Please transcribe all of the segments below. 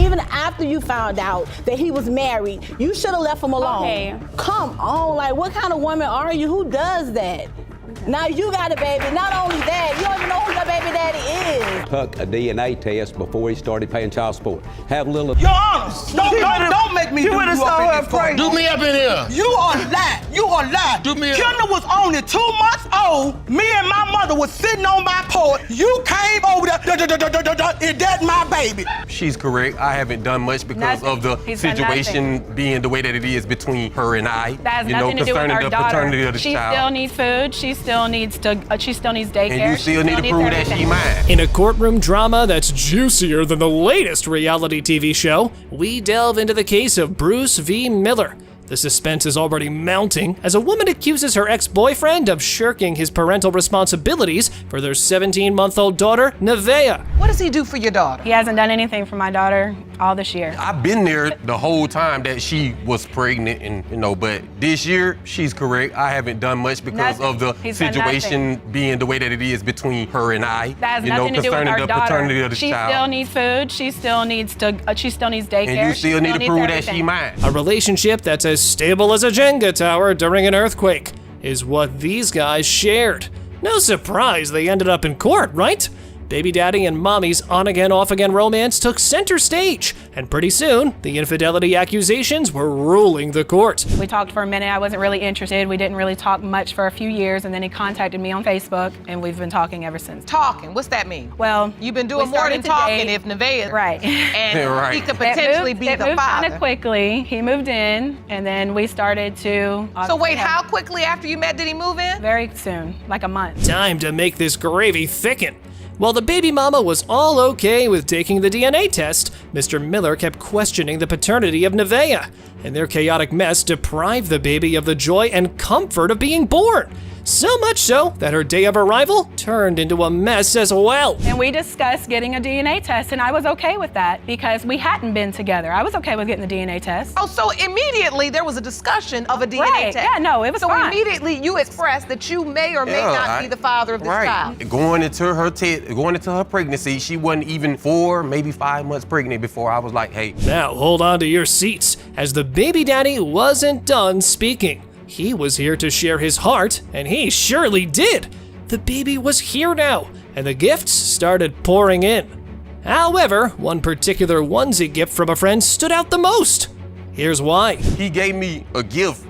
even after you found out that he was married, you should have left him alone. Okay. Come on, like what kind of woman are you? Who does that? Now you got a baby. Not only that, you don't even know who your baby daddy is. Took a DNA test before he started paying child support. Have a little. Your Honor, don't make me do you up in this court. Do me up in here. You are lying. You are lying. Do me up. Kendall was only 2 months old. Me and my mother was sitting on my porch. You came over there. Is that my baby? She's correct. I haven't done much because of the situation being the way that it is between her and I. That has nothing to do with our daughter. She still needs food. She still needs daycare. And you still need to prove that she mine. In a courtroom drama that's juicier than the latest reality TV show, we delve into the case of Bruce v. Miller. The suspense is already mounting as a woman accuses her ex-boyfriend of shirking his parental responsibilities for their 17-month-old daughter, Nevaeh. What does he do for your daughter? He hasn't done anything for my daughter all this year. I've been there the whole time that she was pregnant and, but this year, she's correct. I haven't done much because of the situation being the way that it is between her and I. That has nothing to do with our daughter. Paternity of the she child. Still needs food. She still needs daycare. And you still need to prove that she mine. A relationship that's as stable as a Jenga tower during an earthquake is what these guys shared. No surprise they ended up in court, right? Baby daddy and mommy's on-again, off-again romance took center stage, and pretty soon, the infidelity accusations were ruling the court. We talked for a minute. I wasn't really interested. We didn't really talk much for a few years, and then he contacted me on Facebook, and we've been talking ever since. Talking? What's that mean? Well, you've been doing more than talking if Nevaeh, right? And he could potentially be the father. It moved kind of quickly. He moved in, and then we started to. So wait, how quickly after you met did he move in? Very soon, like a month. Time to make this gravy thicken. While the baby mama was all okay with taking the DNA test, Mr. Miller kept questioning the paternity of Nevaeh, and their chaotic mess deprived the baby of the joy and comfort of being born. So much so that her day of arrival turned into a mess as well. And we discussed getting a DNA test, and I was okay with that because we hadn't been together. I was okay with getting the DNA test. Oh, so immediately there was a discussion of a DNA test. Yeah, no, it was fine. So immediately you expressed that you may or may not be the father of this child. Going into her pregnancy, she wasn't even 4, maybe 5 months pregnant before I was like, hey. Now hold on to your seats, as the baby daddy wasn't done speaking. He was here to share his heart, and he surely did. The baby was here now, and the gifts started pouring in. However, one particular onesie gift from a friend stood out the most. Here's why. He gave me a gift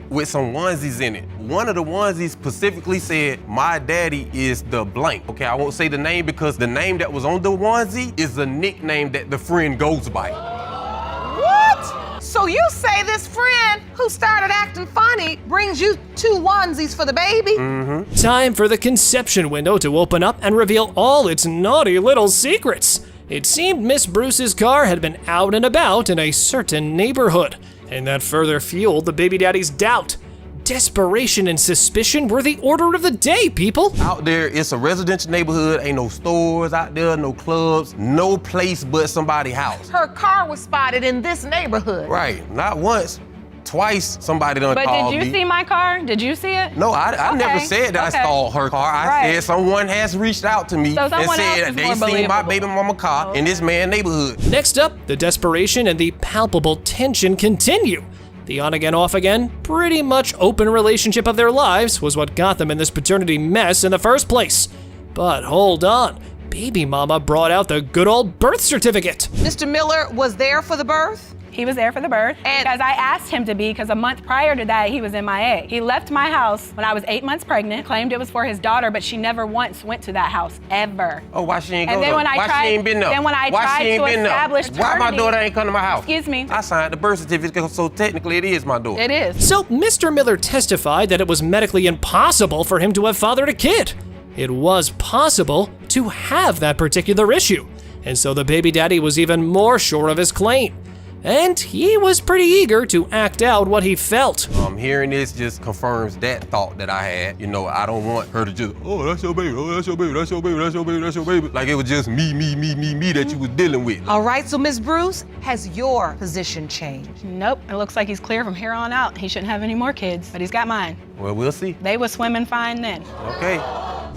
with some onesies in it. One of the onesies specifically said, my daddy is the blank. Okay, I won't say the name because the name that was on the onesie is a nickname that the friend goes by. What? So you say this friend who started acting funny brings you 2 onesies for the baby? Mm-hmm. Time for the conception window to open up and reveal all its naughty little secrets. It seemed Miss Bruce's car had been out and about in a certain neighborhood, and that further fueled the baby daddy's doubt. Desperation and suspicion were the order of the day, people. Out there, it's a residential neighborhood, ain't no stores out there, no clubs, no place but somebody's house. Her car was spotted in this neighborhood. Right, not once, twice somebody done called me. But did you see my car? Did you see it? No, I never said that I saw her car. I said someone has reached out to me and said they seen my baby mama car in this man's neighborhood. Next up, the desperation and the palpable tension continue. The on-again, off-again, pretty much open relationship of their lives was what got them in this paternity mess in the first place. But hold on, baby mama brought out the good old birth certificate. Mr. Miller was there for the birth? He was there for the birth because I asked him to be because a month prior to that, he was MIA. He left my house when I was 8 months pregnant, claimed it was for his daughter, but she never once went to that house, ever. Oh, why she ain't go and then there? when I Why tried, she ain't been there? Then when I tried to establish paternity. Why my daughter ain't come to my house? Excuse me. I signed the birth certificate, so technically it is my daughter. It is. So Mr. Miller testified that it was medically impossible for him to have fathered a kid. It was possible to have that particular issue, and so the baby daddy was even more sure of his claim. And he was pretty eager to act out what he felt. Hearing this just confirms that thought that I had. You know, I don't want her to just, oh, that's your baby, oh, that's your baby, that's your baby, that's your baby, that's your baby. Like it was just me that you was dealing with. All right, so Ms. Bruce, has your position changed? Nope, it looks like he's clear from here on out. He shouldn't have any more kids, but he's got mine. Well, we'll see. They were swimming fine then. Okay.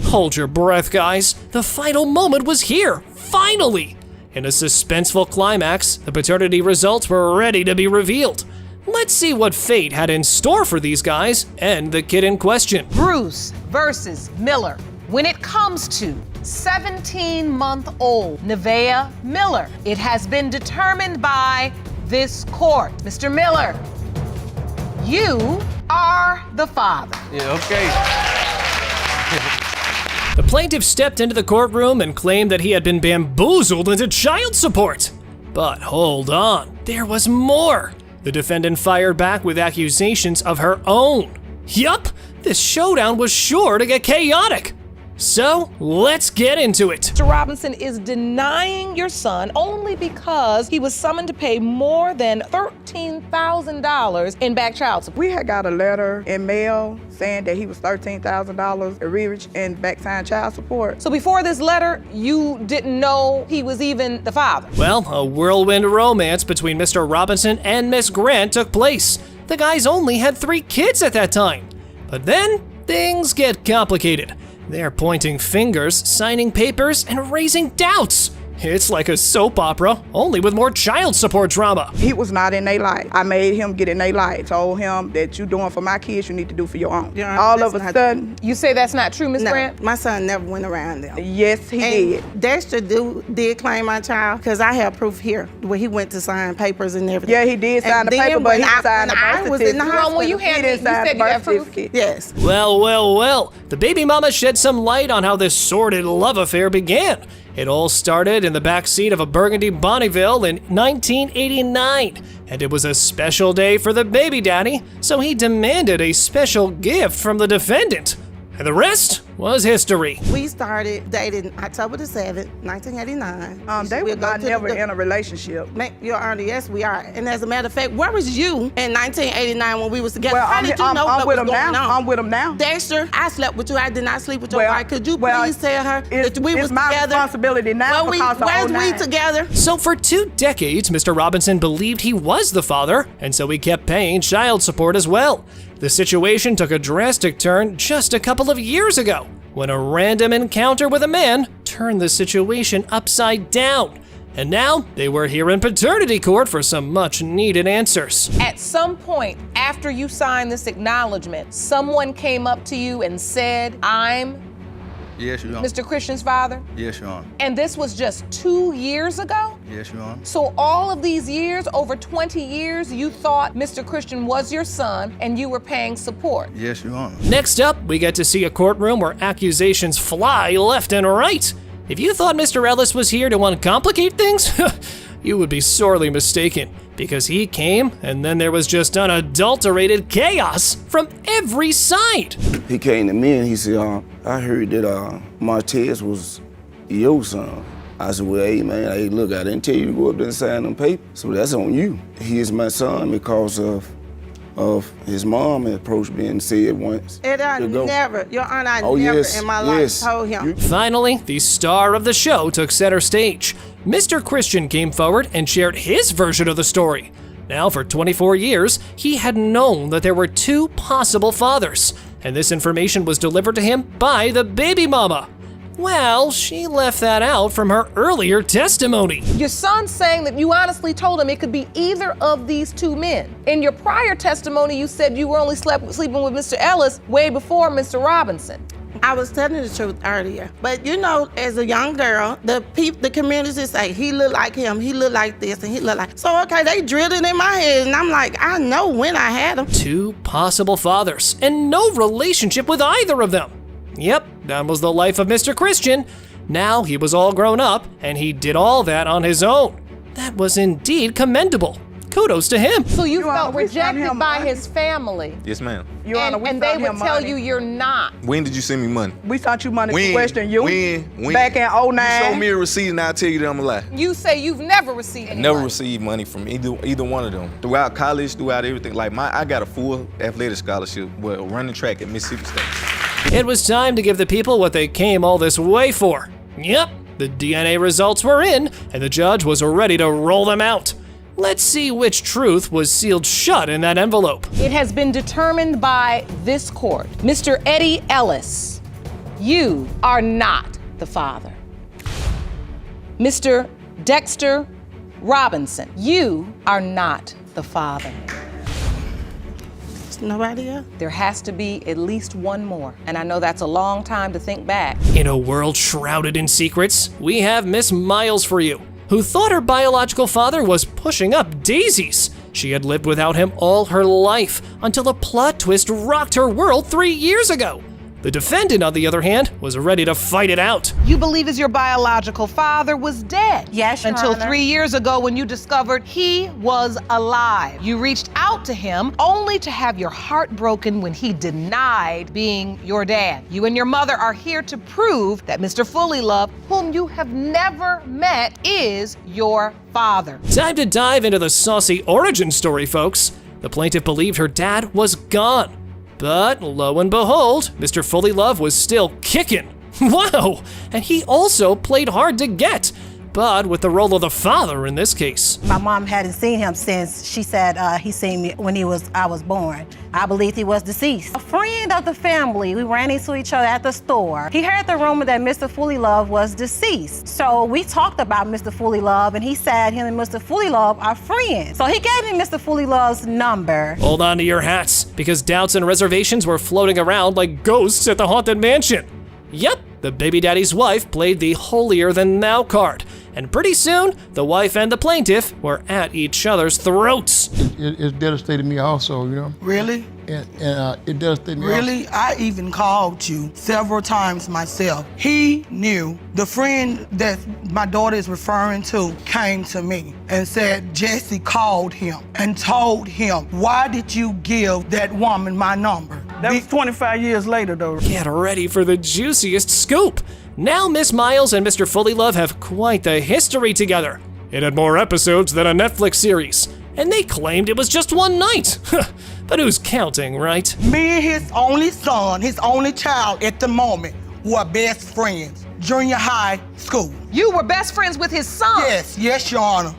Hold your breath, guys. The final moment was here, finally. In a suspenseful climax, the paternity results were ready to be revealed. Let's see what fate had in store for these guys and the kid in question. Bruce versus Miller. When it comes to 17-month-old Nevaeh Miller, it has been determined by this court. Mr. Miller, you are the father. Yeah, okay. The plaintiff stepped into the courtroom and claimed that he had been bamboozled into child support. But hold on, there was more. The defendant fired back with accusations of her own. Yup, this showdown was sure to get chaotic. So, let's get into it. Mr. Robinson is denying your son only because he was summoned to pay more than $13,000 in back child support. We had got a letter in mail saying that he was $13,000 arrearage in back time child support. So before this letter, you didn't know he was even the father? Well, a whirlwind romance between Mr. Robinson and Miss Grant took place. The guys only had 3 kids at that time. But then, things get complicated. They're pointing fingers, signing papers, and raising doubts. It's like a soap opera, only with more child support drama. He was not in their life. I made him get in their life. Told him that you doing for my kids, you need to do for your own. Yeah, all of that's a not sudden, You say that's not true, Ms. No, Grant? my son never went around them. yes, he did. And Dexter did claim my child because I have proof here where he went to sign papers and everything. Yeah, he did sign And the then paper, but he when I- signed the when I birth was in the certificate. hospital, Well, you He had didn't you sign said the you had birth proof? certificate. Yes. Well. The baby mama shed some light on how this sordid love affair began. It all started in the backseat of a burgundy Bonneville in 1989, and it was a special day for the baby daddy, so he demanded a special gift from the defendant. And the rest was history. We started dating October the 7th, 1989. They were not never in a relationship. Your Honor, yes, we are. And as a matter of fact, where was you in 1989 when we was together? Well, How did you know I'm what with was him going now. on? I'm with him now. Dexter, I slept with you. I did not sleep with your Well, wife. Could you well, please tell her it's- that we it's was my together? responsibility now because of Where's we 09. together? So for 2 decades, Mr. Robinson believed he was the father, and so he kept paying child support as well. The situation took a drastic turn just a couple of years ago, when a random encounter with a man turned the situation upside down. And now, they were here in paternity court for some much-needed answers. At some point after you signed this acknowledgement, someone came up to you and said, I'm Yes, Your Honor. Mr. Christian's father? Yes, Your Honor. And this was just 2 years ago? Yes, Your Honor. So all of these years, over 20 years, you thought Mr. Christian was your son and you were paying support? Yes, Your Honor. Next up, we get to see a courtroom where accusations fly left and right. If you thought Mr. Ellis was here to uncomplicate things, you would be sorely mistaken, because he came and then there was just unadulterated chaos from every side. He came to me and he said, I heard that Martez was your son. I said, well, hey, man, hey, look, I didn't tell you to go up there and sign them papers, so that's on you. He is my son because of his mom had approached me and said once. And I to go. never, Your Honor, I Oh, never yes, in my life yes. told him. Finally, the star of the show took center stage. Mr. Christian came forward and shared his version of the story. Now, for 24 years, he had known that there were 2 possible fathers, and this information was delivered to him by the baby mama. Well, she left that out from her earlier testimony. Your son's saying that you honestly told him it could be either of these 2 men. In your prior testimony, you said you were only sleeping with Mr. Ellis way before Mr. Robinson. I was telling the truth earlier. But you know, as a young girl, the community say, he look like him, he look like this, and he look like... So, okay, they drilled it in my head, and I'm like, I know when I had him. 2 possible fathers, and no relationship with either of them. Yep, that was the life of Mr. Christian. Now he was all grown up, and he did all that on his own. That was indeed commendable. Kudos to him. So you Your Honor, felt we sent rejected him by money. his family. Yes, ma'am. Your Honor, we And they sent would him tell money. you you're not. When did you send me money? We sent you money When? to Western Union back in You 09. show me a receipt and I'll tell you that I'm a lie. You say you've never received any Never money. received money from either one of them. Throughout college, throughout everything, like I got a full athletic scholarship, well, running track at Mississippi State. It was time to give the people what they came all this way for. Yep, the DNA results were in, and the judge was ready to roll them out. Let's see which truth was sealed shut in that envelope. It has been determined by this court. Mr. Eddie Ellis, you are not the father. Mr. Dexter Robinson, you are not the father. Nobody else? There has to be at least one more. And I know that's a long time to think back. In a world shrouded in secrets, we have Miss Miles for you, who thought her biological father was pushing up daisies. She had lived without him all her life until a plot twist rocked her world 3 years ago. The defendant, on the other hand, was ready to fight it out. You believe as your biological father was dead. Yes, Your Until Honor. 3 years ago when you discovered he was alive. You reached out to him only to have your heart broken when he denied being your dad. You and your mother are here to prove that Mr. Fullylove, whom you have never met, is your father. Time to dive into the saucy origin story, folks. The plaintiff believed her dad was gone. But lo and behold, Mr. Fullylove was still kicking. Wow! And he also played hard to get, but with the role of the father in this case. My mom hadn't seen him since she said he seen me when I was born. I believed he was deceased. A friend of the family, we ran into each other at the store. He heard the rumor that Mr. Fullylove was deceased. So we talked about Mr. Fullylove, and he said him and Mr. Fullylove are friends. So he gave me Mr. Fullylove's number. Hold on to your hats, because doubts and reservations were floating around like ghosts at the Haunted Mansion. Yep, the baby daddy's wife played the holier-than-thou card, and pretty soon, the wife and the plaintiff were at each other's throats. It devastated me also, you know? Really? And it devastated me Really? I even called you several times myself. He knew. The friend that my daughter is referring to came to me and said Jesse called him and told him, why did you give that woman my number? That was 25 years later, though. Get ready for the juiciest scoop. Now Miss Miles and Mr. Fullylove have quite the history together. It had more episodes than a Netflix series, and they claimed it was just one night. But who's counting, right? Me and his only son, his only child at the moment, were best friends. Junior high school. You were best friends with his son? Yes, Your Honor.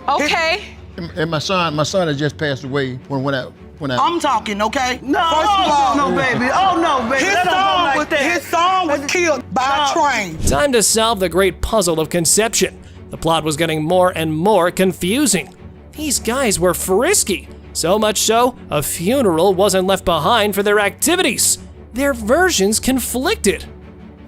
Okay. And my son had just passed away when I I'm talking, okay? No, First of all, no, baby. Oh, no, baby. His son was killed by a train. Time to solve the great puzzle of conception. The plot was getting more and more confusing. These guys were frisky. So much so, a funeral wasn't left behind for their activities. Their versions conflicted.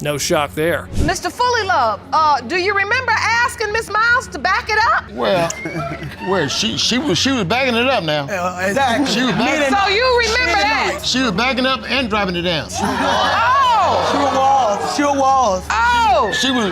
No shock there. Mr. Fullylove, do you remember asking Miss Miles to back it up? Well, she was backing it up now. Exactly. She was backing, So you remember that? she was backing up and driving it down. Oh! Sure was. Oh! She was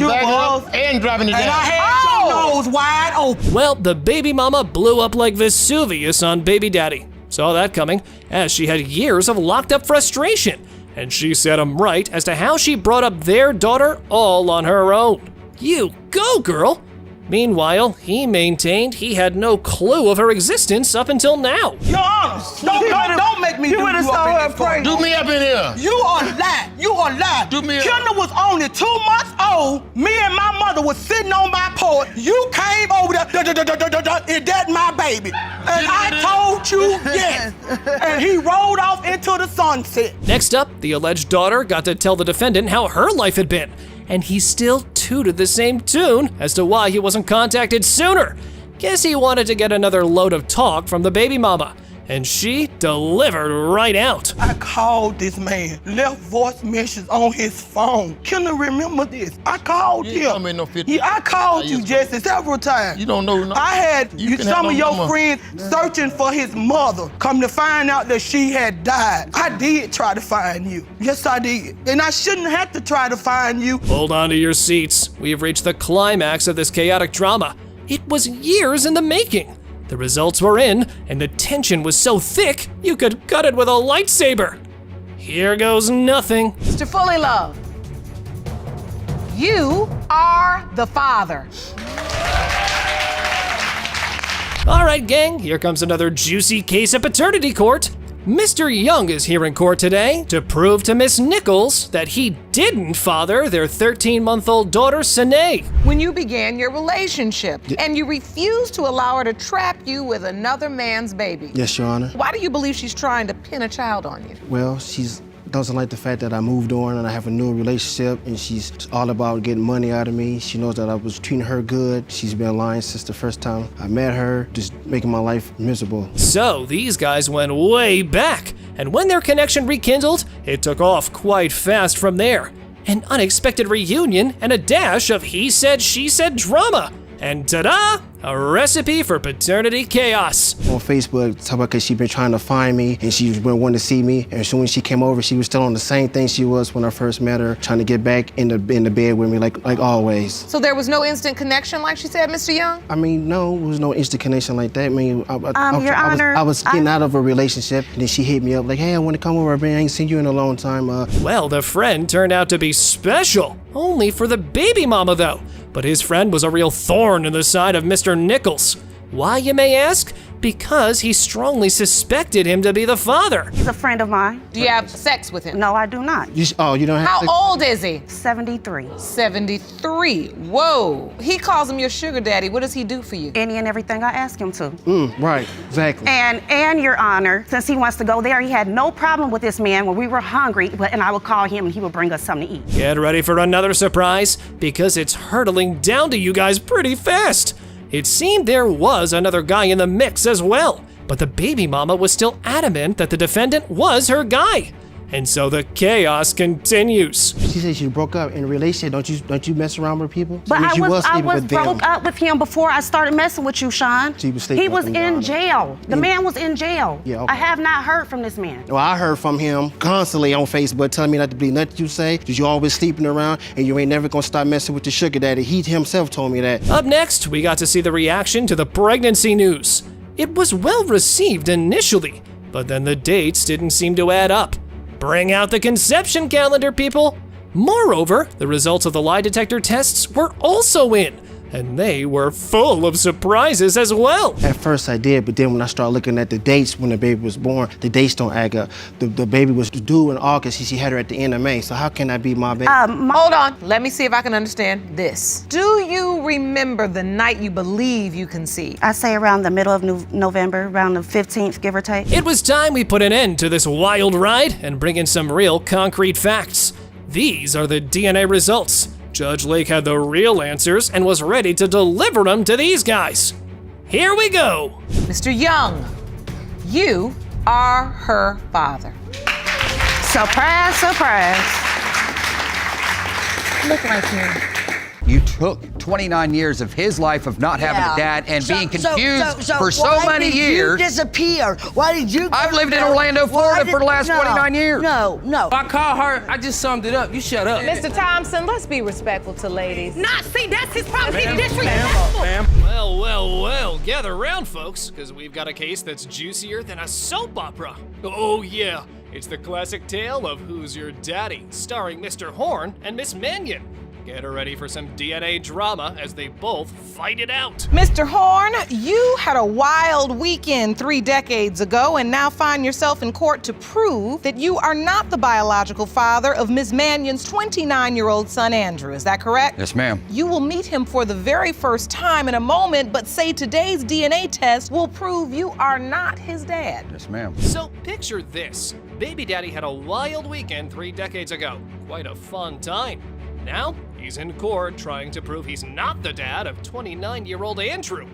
backing up and driving it down. And I had your nose wide open. Well, the baby mama blew up like Vesuvius on baby daddy. Saw that coming, as she had years of locked up frustration. And she set him right as to how she brought up their daughter all on her own. You go, girl! Meanwhile, he maintained he had no clue of her existence up until now. Your Honor, don't make me do you up in this. Do me up in here. You are lying. You are lying. Do me up. Kendall was only 2 months old. Me and my mother was sitting on my porch. You came over there, and that's my baby. And I told you yes. And he rolled off into the sunset. Next up, the alleged daughter got to tell the defendant how her life had been. And he still tooted the same tune as to why he wasn't contacted sooner. Guess he wanted to get another load of talk from the baby mama, and she delivered right out. I called this man, left voice messages on his phone. Can you remember this? I called him. I called you, Jesse, several times. You don't know. I had some of your friends searching for his mother. Come to find out that she had died. I did try to find you. Yes, I did. And I shouldn't have to try to find you. Hold on to your seats. We've reached the climax of this chaotic drama. It was years in the making. The results were in, and the tension was so thick, you could cut it with a lightsaber. Here goes nothing. Mr. Fullylove, you are the father. All right, gang, here comes another juicy case of paternity court. Mr. Young is here in court today to prove to Miss Nichols that he didn't father their 13-month-old daughter, Sine. When you began your relationship and you refused to allow her to trap you with another man's baby. Yes, Your Honor. Why do you believe she's trying to pin a child on you? Well, she's doesn't like the fact that I moved on and I have a new relationship, and she's all about getting money out of me. She knows that I was treating her good. She's been lying since the first time I met her, just making my life miserable. So these guys went way back, and when their connection rekindled, it took off quite fast from there. An unexpected reunion and a dash of he said, she said drama. And ta-da! A recipe for paternity chaos. On Facebook, talking about because she's been trying to find me and she's been wanting to see me. And as soon as she came over, she was still on the same thing she was when I first met her, trying to get back in the bed with me like always. So there was no instant connection, like she said, Mr. Young? I mean, no, there was no instant connection like that. I mean, Your Honor, I was getting out of a relationship, and then she hit me up like, hey, I want to come over, man. I ain't seen you in a long time. Well, the friend turned out to be special. Only for the baby mama, though. But his friend was a real thorn in the side of Mr. Nichols. Why, you may ask? Because he strongly suspected him to be the father. He's a friend of mine. Do you have sex with him? No, I do not. You don't have How old is he? 73. 73. Whoa. He calls him your sugar daddy. What does he do for you? Any and everything I ask him to. Right, exactly. And Your Honor, since he wants to go there, he had no problem with this man when we were hungry, and I would call him and he would bring us something to eat. Get ready for another surprise, because it's hurtling down to you guys pretty fast. It seemed there was another guy in the mix as well, but the baby mama was still adamant that the defendant was her guy. And so the chaos continues. She said she broke up in a relationship. Don't you mess around with people? But So I was broke up with him before I started messing with you, Sean. So you was sleeping he with was him, in Donna. jail. The man was in jail. Yeah, okay. I have not heard from this man. Well, I heard from him constantly on Facebook telling me not to believe nothing you say, that you always sleeping around and you ain't never gonna stop messing with the sugar daddy. He himself told me that. Up next, we got to see the reaction to the pregnancy news. It was well received initially, but then the dates didn't seem to add up. Bring out the conception calendar, people! Moreover, the results of the lie detector tests were also in, and they were full of surprises as well. At first I did, but then when I started looking at the dates when the baby was born, the dates don't add up. The baby was due in August, she had her at the end of May, so how can that be my baby? Hold on. Let me see if I can understand this. Do you remember the night you believe you conceived? I say around the middle of November, around the 15th, give or take. It was time we put an end to this wild ride and bring in some real concrete facts. These are the DNA results. Judge Lake had the real answers and was ready to deliver them to these guys. Here we go. Mr. Young, you are her father. Surprise, surprise. Look right here. You took 29 years of his life of not having a dad and being confused for so many years. Why did you disappear? Why did you? I've lived in Orlando, Florida for the last 29 years. No. I called her. I just summed it up. You shut up. Mr. Thompson, let's be respectful to ladies. Not see, that's his problem. He's disrespectful. Well, gather round, folks, because we've got a case that's juicier than a soap opera. Oh yeah, it's the classic tale of Who's Your Daddy, starring Mr. Horn and Miss Mannion. Get her ready for some DNA drama as they both fight it out. Mr. Horn, you had a wild weekend 3 decades ago and now find yourself in court to prove that you are not the biological father of Ms. Mannion's 29-year-old son, Andrew. Is that correct? Yes, ma'am. You will meet him for the very first time in a moment, but say today's DNA test will prove you are not his dad. Yes, ma'am. So picture this. Baby daddy had a wild weekend 3 decades ago. Quite a fun time. Now, he's in court trying to prove he's not the dad of 29-year-old Andrew.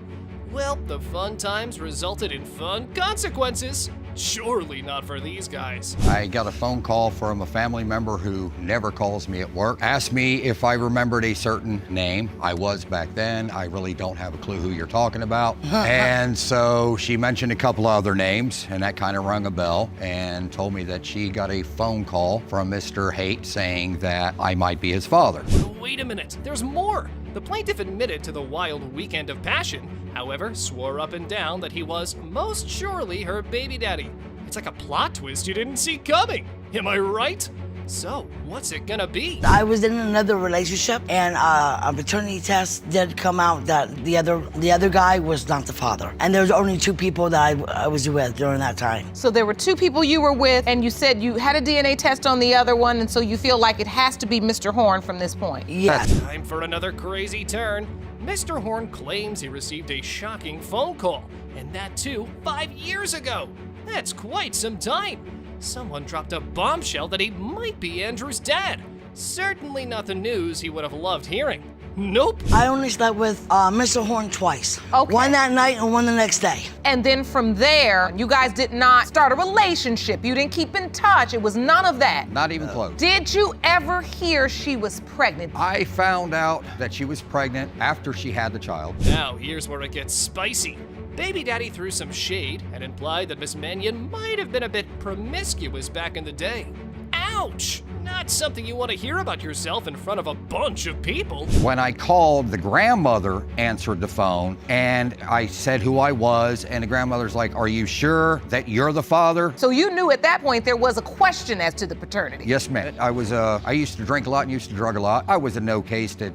Well, the fun times resulted in fun consequences. Surely not for these guys. I got a phone call from a family member who never calls me at work. Asked me if I remembered a certain name. I was back then. I really don't have a clue who you're talking about. And so she mentioned a couple other names, and that kind of rung a bell, and told me that she got a phone call from Mr. Haight saying that I might be his father. Wait a minute, there's more. The plaintiff admitted to the wild weekend of passion, however, swore up and down that he was most surely her baby daddy. It's like a plot twist you didn't see coming. Am I right? So, what's it gonna be? I was in another relationship, and a paternity test did come out that the other guy was not the father. And there's only 2 people that I was with during that time. So there were 2 people you were with, and you said you had a DNA test on the other one, and so you feel like it has to be Mr. Horn from this point. Yes. Time for another crazy turn. Mr. Horn claims he received a shocking phone call, and that too 5 years ago. That's quite some time. someone dropped a bombshell that he might be Andrew's dad. Certainly not the news he would have loved hearing. Nope. I only slept with Mr. Horn twice. Okay. One that night and one the next day. And then from there, you guys did not start a relationship. You didn't keep in touch. It was none of that. Not even close. Did you ever hear she was pregnant? I found out that she was pregnant after she had the child. Now, here's where it gets spicy. Baby Daddy threw some shade and implied that Miss Mannion might have been a bit promiscuous back in the day. Ouch! Not something you want to hear about yourself in front of a bunch of people. When I called, the grandmother answered the phone, and I said who I was, and the grandmother's like, "Are you sure that you're the father?" So you knew at that point there was a question as to the paternity. Yes, ma'am. I used to drink a lot and used to drug a lot. I was a no case to,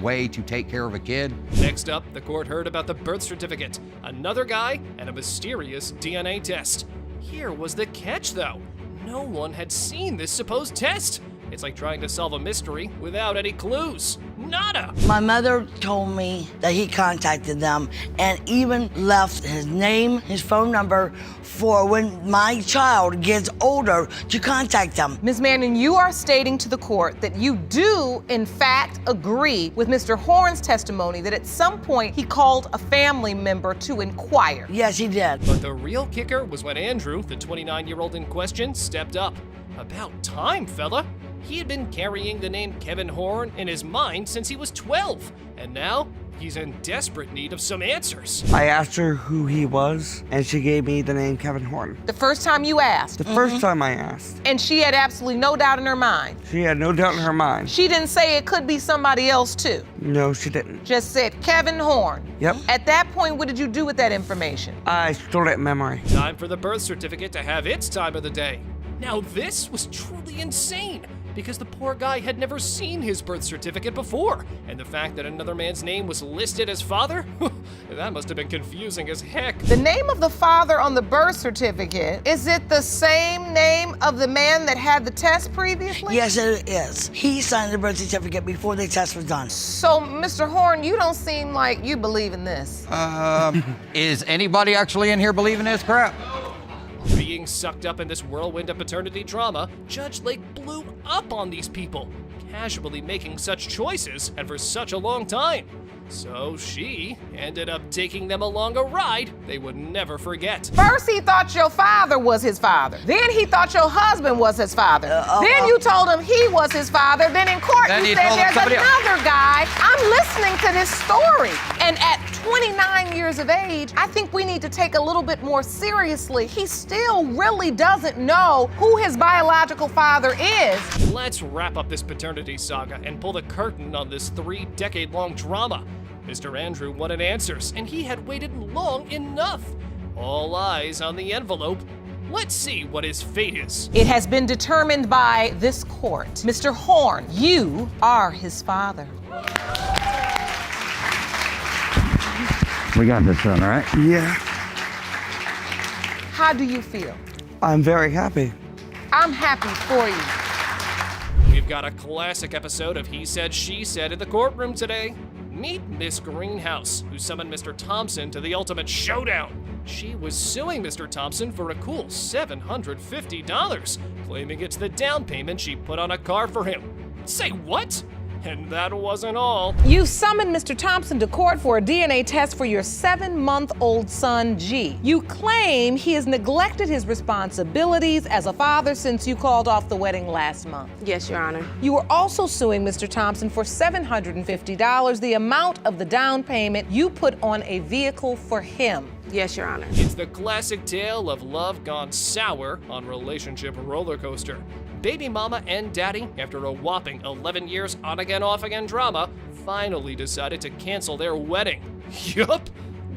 way to take care of a kid. Next up, the court heard about the birth certificate, another guy, and a mysterious DNA test. Here was the catch, though. No one had seen this supposed test. It's like trying to solve a mystery without any clues. Nada! My mother told me that he contacted them and even left his name, his phone number for when my child gets older to contact them. Ms. Mannion, you are stating to the court that you do, in fact, agree with Mr. Horn's testimony that at some point he called a family member to inquire. Yes, he did. But the real kicker was when Andrew, the 29-year-old in question, stepped up. About time, fella. He had been carrying the name Kevin Horn in his mind since he was 12, and now he's in desperate need of some answers. I asked her who he was, and she gave me the name Kevin Horn. The first time you asked? The first time I asked. And she had absolutely no doubt in her mind? She had no doubt in her mind. She didn't say it could be somebody else too? No, she didn't. Just said Kevin Horn? Yep. At that point, what did you do with that information? I stored it in memory. Time for the birth certificate to have its time of the day. Now this was truly insane, because the poor guy had never seen his birth certificate before, and the fact that another man's name was listed as father, that must have been confusing as heck. The name of the father on the birth certificate, is it the same name of the man that had the test previously? Yes, it is. He signed the birth certificate before the test was done. So, Mr. Horn, you don't seem like you believe in this. Is anybody actually in here believing this crap? Being sucked up in this whirlwind of paternity drama, Judge Lake blew up on these people, casually making such choices and for such a long time. So she ended up taking them along a ride they would never forget. First he thought your father was his father. Then he thought your husband was his father. Then you told him he was his father. Then in court you said there's another guy. I'm listening to this story. And at 29 years of age, I think we need to take a little bit more seriously. He still really doesn't know who his biological father is. Let's wrap up this paternity saga and pull the curtain on this 3-decade-long drama. Mr. Andrew wanted answers, and he had waited long enough. All eyes on the envelope. Let's see what his fate is. It has been determined by this court. Mr. Horn, you are his father. We got this done, all right? Yeah. How do you feel? I'm very happy. I'm happy for you. We've got a classic episode of He Said, She Said in the courtroom today. Meet Miss Greenhouse, who summoned Mr. Thompson to the ultimate showdown. She was suing Mr. Thompson for a cool $750, claiming it's the down payment she put on a car for him. Say what? And that wasn't all. You summoned Mr. Thompson to court for a DNA test for your 7-month-old son, G. You claim he has neglected his responsibilities as a father since you called off the wedding last month. Yes, Your Honor. You were also suing Mr. Thompson for $750, the amount of the down payment you put on a vehicle for him. Yes, Your Honor. It's the classic tale of love gone sour on relationship roller coaster. Baby mama and daddy, after a whopping 11 years on-again, off-again drama, finally decided to cancel their wedding. Yup.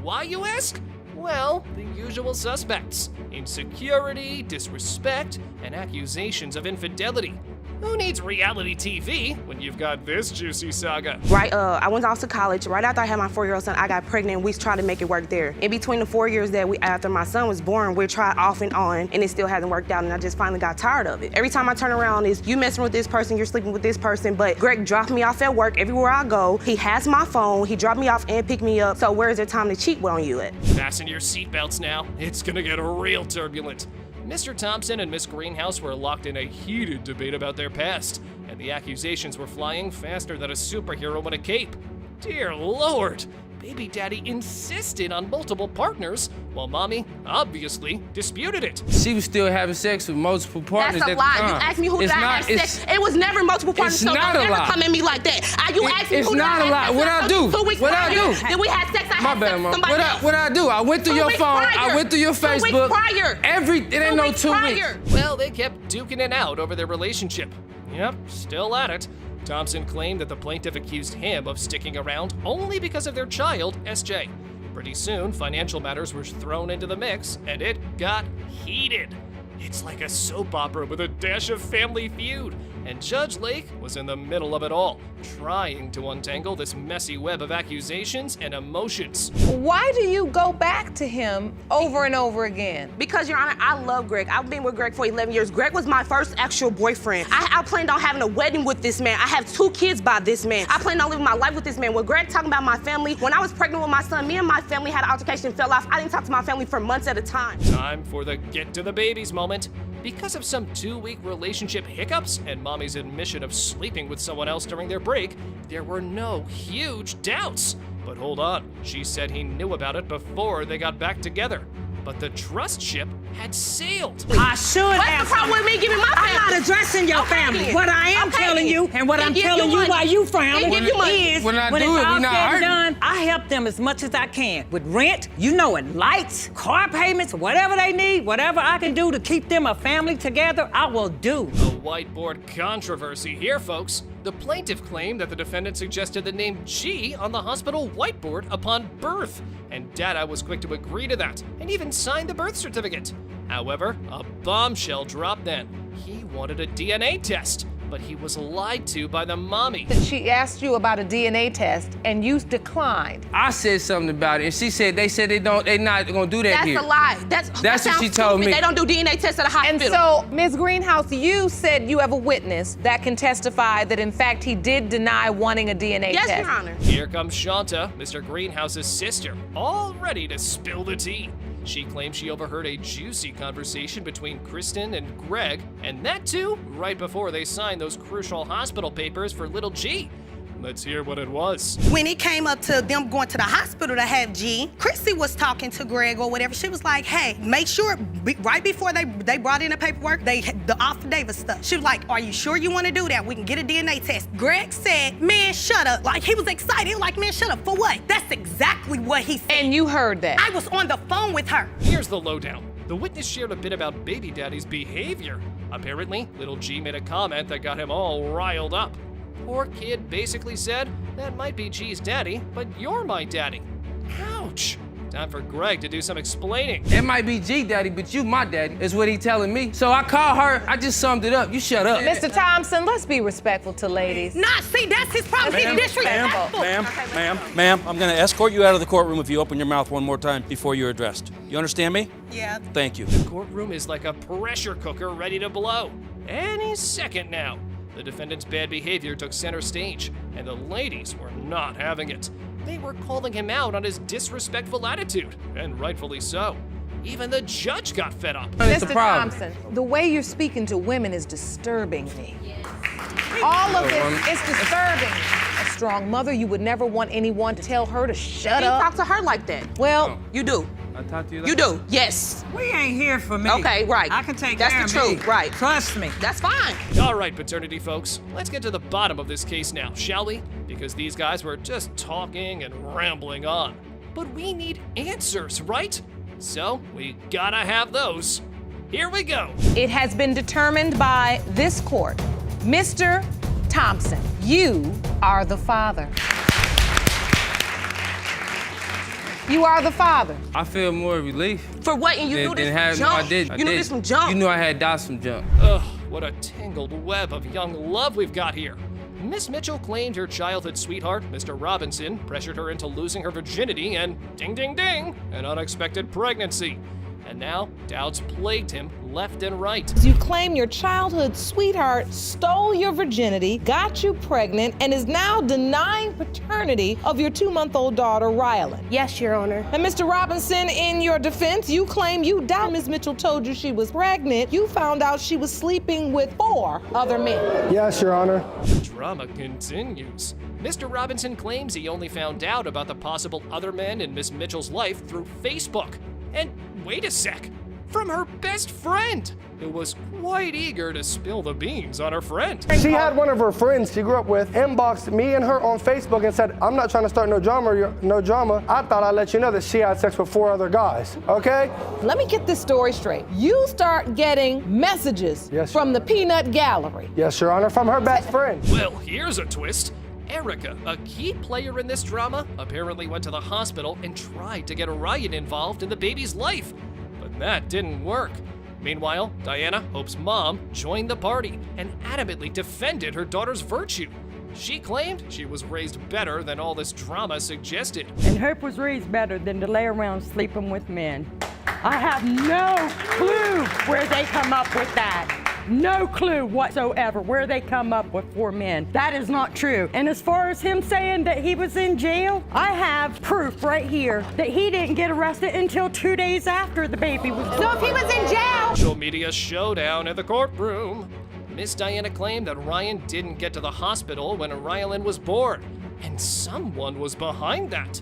Why, you ask? Well, the usual suspects. Insecurity, disrespect, and accusations of infidelity. Who needs reality TV when you've got this juicy saga? Right, I went off to college. Right after I had my 4-year-old son, I got pregnant. We tried to make it work there. In between the 4 years that after my son was born, we tried off and on, and it still hasn't worked out, and I just finally got tired of it. Every time I turn around, is you messing with this person, you're sleeping with this person, but Greg dropped me off at work everywhere I go. He has my phone, he dropped me off and picked me up, so where is there time to cheat on you at? Fasten your seatbelts now. It's gonna get real turbulent. Mr. Thompson and Miss Greenhouse were locked in a heated debate about their past, and the accusations were flying faster than a superhero in a cape. Dear Lord, baby daddy insisted on multiple partners, while mommy obviously disputed it. She was still having sex with multiple partners. That's a lie. You asked me who did I have sex. It was never multiple partners, It's so not don't a ever lie. come at me like that. You asked me It's who did I not a have lie. sex What I with. do? 2 weeks What I prior. do? Then we had sex. I My had bad, sex Mom. with somebody else. What I do? I went through 2 your weeks phone. prior. I went through your 2 weeks Facebook. prior. It ain't no 2 weeks. Well, they kept duking it out over their relationship. Yep, still at it. Thompson claimed that the plaintiff accused him of sticking around only because of their child, SJ. Pretty soon, financial matters were thrown into the mix, and it got heated. It's like a soap opera with a dash of Family Feud, and Judge Lake was in the middle of it all, trying to untangle this messy web of accusations and emotions. Why do you go back to him over and over again? Because, Your Honor, I love Greg. I've been with Greg for 11 years. Greg was my first actual boyfriend. I planned on having a wedding with this man. I have 2 kids by this man. I planned on living my life with this man. When Greg talking about my family, when I was pregnant with my son, me and my family had an altercation and fell off. I didn't talk to my family for months at a time. Time for the get to the babies moment. Because of some 2-week relationship hiccups and mommy's admission of sleeping with someone else during their break, there were no huge doubts. But hold on, she said he knew about it before they got back together. But the trust ship had sailed. I should What's have. the problem with me giving my family? I'm not addressing your family. then. What I am Okay telling then. you, and what Then I'm give telling you you money. why you family Then give you money. is When I when do it's it, we all not said and arguing. done, I help them as much as I can with rent, you know it, lights, car payments, whatever they need, whatever I can do to keep them a family together, I will do. A whiteboard controversy here, folks. The plaintiff claimed that the defendant suggested the name G on the hospital whiteboard upon birth, and Dada was quick to agree to that, and even signed the birth certificate. However, a bombshell dropped then. He wanted a DNA test, but he was lied to by the mommy. She asked you about a DNA test and you declined. I said something about it, and she said they not gonna do that That's here. a lie. That what sounds she told stupid. me. They don't do DNA tests at a hospital. And so, Ms. Greenhouse, you said you have a witness that can testify that in fact he did deny wanting a DNA test. Yes, Your Honor. Here comes Shanta, Mr. Greenhouse's sister, all ready to spill the tea. She claims she overheard a juicy conversation between Kristen and Greg, and that too, right before they signed those crucial hospital papers for little G. Let's hear what it was. When it came up to them going to the hospital to have G, Chrissy was talking to Greg or whatever. She was like, hey, make sure, right before they brought in the paperwork, the affidavit stuff. She was like, are you sure you want to do that? We can get a DNA test. Greg said, man, shut up. Like, he was excited. He was like, man, shut up. For what? That's exactly what he said. And you heard that? I was on the phone with her. Here's the lowdown. The witness shared a bit about baby daddy's behavior. Apparently, little G made a comment that got him all riled up. Poor kid basically said, that might be G's daddy, but you're my daddy. Ouch. Time for Greg to do some explaining. It might be G daddy, but you my daddy, is what he telling me. So I called her, I just summed it up. You shut up. Mr. Thompson, let's be respectful to ladies. Nah, see, that's his problem. He's disrespectful. Ma'am, I'm gonna escort you out of the courtroom if you open your mouth one more time before you're addressed. You understand me? Yeah. Thank you. The courtroom is like a pressure cooker ready to blow. Any second now. The defendant's bad behavior took center stage, and the ladies were not having it. They were calling him out on his disrespectful attitude, and rightfully so. Even the judge got fed up. Mr. Thompson, the way you're speaking to women is disturbing me. All of this is disturbing. A strong mother, you would never want anyone to tell her to shut You up. talk to her like that. Well, You do. I talked to you like You do. Yes. We ain't here for me. Okay, right. I can take That's care the of me. truth, right. Trust me. That's fine. All right, paternity folks, let's get to the bottom of this case now, shall we? Because these guys were just talking and rambling on. But we need answers, right? So we gotta have those. Here we go. it has been determined by this court. Mr. Thompson, you are the father. You are the father. I feel more relief. For what? And you knew this from jump. I did. You knew this from jump. You knew I had doubts from jump. Ugh, what a tangled web of young love we've got here. Miss Mitchell claimed her childhood sweetheart, Mr. Robinson, pressured her into losing her virginity and ding, ding, ding, an unexpected pregnancy. and now doubts plagued him left and right. You claim your childhood sweetheart stole your virginity, got you pregnant, and is now denying paternity of your 2-month-old daughter, Rylan. Yes, Your Honor. And Mr. Robinson, in your defense, you claim you doubt Ms. Mitchell told you she was pregnant. You found out she was sleeping with 4 other men. Yes, Your Honor. Drama continues. Mr. Robinson claims he only found out about the possible other men in Miss Mitchell's life through Facebook. And wait a sec, from her best friend, who was quite eager to spill the beans on her friend. She had one of her friends she grew up with inboxed me and her on Facebook and said, I'm not trying to start no drama. I thought I'd let you know that she had sex with 4 other guys, okay? Let me get this story straight. You start getting messages from the peanut gallery. Yes, Your Honor, from her best friend. Well, here's a twist. Erica, a key player in this drama, apparently went to the hospital and tried to get Ryan involved in the baby's life. But that didn't work. Meanwhile, Diana, Hope's mom, joined the party and adamantly defended her daughter's virtue. She claimed she was raised better than all this drama suggested. And Hope was raised better than to lay around sleeping with men. I have no clue where they come up with that. No clue whatsoever where they come up with 4 men. That is not true. And as far as him saying that he was in jail, I have proof right here that he didn't get arrested until 2 days after the baby was born. So if he was in jail... Social media showdown in the courtroom. Miss Diana claimed that Ryan didn't get to the hospital when Rylan was born, and someone was behind that.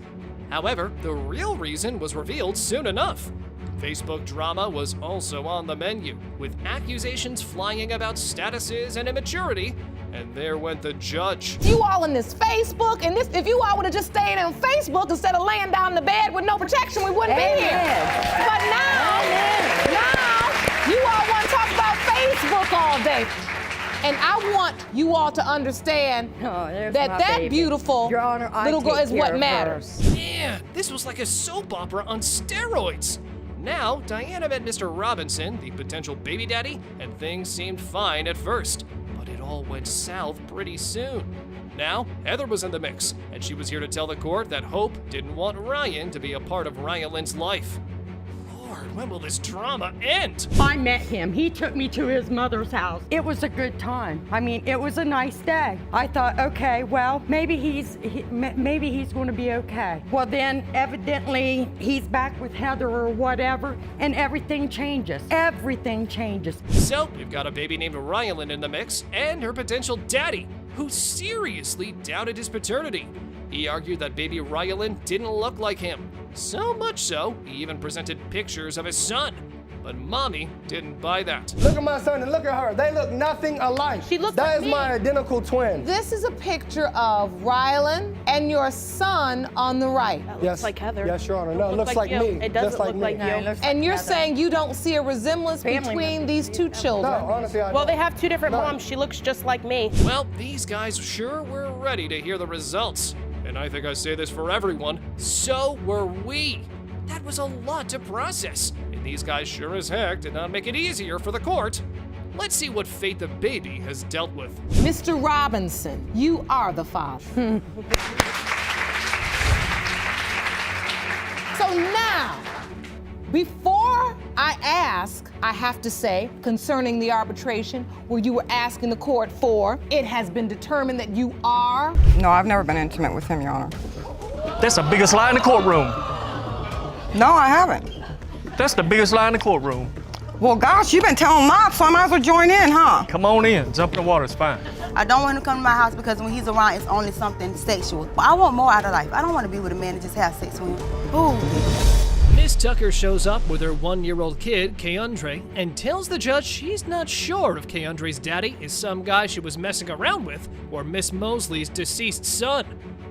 However, the real reason was revealed soon enough. Facebook drama was also on the menu, with accusations flying about statuses and immaturity, and there went the judge. You all in this Facebook, and this, if you all would have just stayed on Facebook instead of laying down in the bed with no protection, we wouldn't be here. But now you all want to talk about Facebook all day. And I want you all to understand that beautiful Your Honor, little girl is what care of matters. Yeah, this was like a soap opera on steroids. Now, Diana met Mr. Robinson, the potential baby daddy, and things seemed fine at first, but it all went south pretty soon. Now, Heather was in the mix, and she was here to tell the court that Hope didn't want Ryan to be a part of Rylan's life. Lord, when will this drama end? I met him. He took me to his mother's house. It was a good time. I mean, it was a nice day. I thought, okay, well, maybe he's going to be okay. Well, then evidently he's back with Heather or whatever, and everything changes. Everything changes. So, we've got a baby named Rylan in the mix, and her potential daddy, who seriously doubted his paternity. He argued that baby Rylan didn't look like him. So much so, he even presented pictures of his son. But mommy didn't buy that. Look at my son and look at her. They look nothing alike. She looks That like is me. my identical twin. This is a picture of Rylan and your son on the right. Yes, like Heather. Yes, Your Honor. No, it looks like me. It doesn't Just like look me. like you. And you're saying you don't see a resemblance between these 2 children? No, honestly, I Well, don't. they have 2 different moms. She looks just like me. Well, these guys sure were ready to hear the results. And I think I say this for everyone, so were we. That was a lot to process, and these guys sure as heck did not make it easier for the court. Let's see what fate the baby has dealt with. Mr. Robinson, you are the father. So now, before I ask, I have to say, concerning the arbitration where you were asking the court for, it has been determined that you are. No, I've never been intimate with him, Your Honor. That's the biggest lie in the courtroom. No, I haven't. That's the biggest lie in the courtroom. Well, gosh, you've been telling mom, so I might as well join in, huh? Come on in. Jump in the water. It's fine. I don't want him to come to my house because when he's around, it's only something sexual. But I want more out of life. I don't want to be with a man and just have sex with him. Ooh. Miss Tucker shows up with her 1-year-old kid, Keandre, and tells the judge she's not sure if Keandre's daddy is some guy she was messing around with or Miss Mosley's deceased son.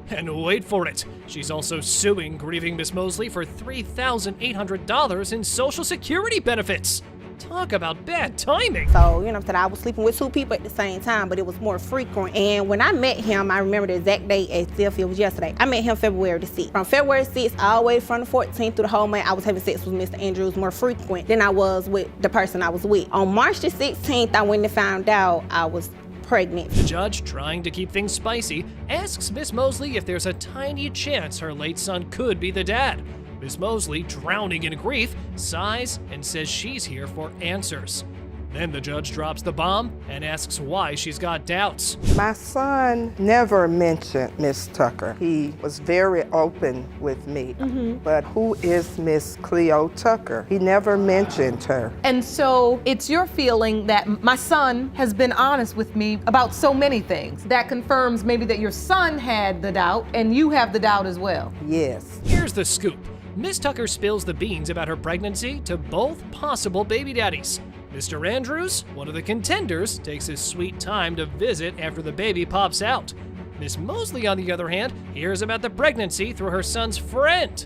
And wait for it, she's also suing grieving Miss Mosley for $3,800 in Social Security benefits. Talk about bad timing. So, you know what I'm saying, I was sleeping with 2 people at the same time, but it was more frequent. And when I met him, I remember the exact date as if it was yesterday. I met him February the 6th. From February 6th all the way from the 14th through the whole month, I was having sex with Mr. Andrews more frequent than I was with the person I was with. On March the 16th, I went and found out I was pregnant. The judge, trying to keep things spicy, asks Miss Mosley if there's a tiny chance her late son could be the dad. Miss Mosley, drowning in grief, sighs and says she's here for answers. Then the judge drops the bomb and asks why she's got doubts. My son never mentioned Miss Tucker. He was very open with me. But who is Miss Cleo Tucker? He never mentioned her. And so it's your feeling that my son has been honest with me about so many things. That confirms maybe that your son had the doubt and you have the doubt as well. Yes. Here's the scoop. Miss Tucker spills the beans about her pregnancy to both possible baby daddies. Mr. Andrews, one of the contenders, takes his sweet time to visit after the baby pops out. Miss Mosley, on the other hand, hears about the pregnancy through her son's friend.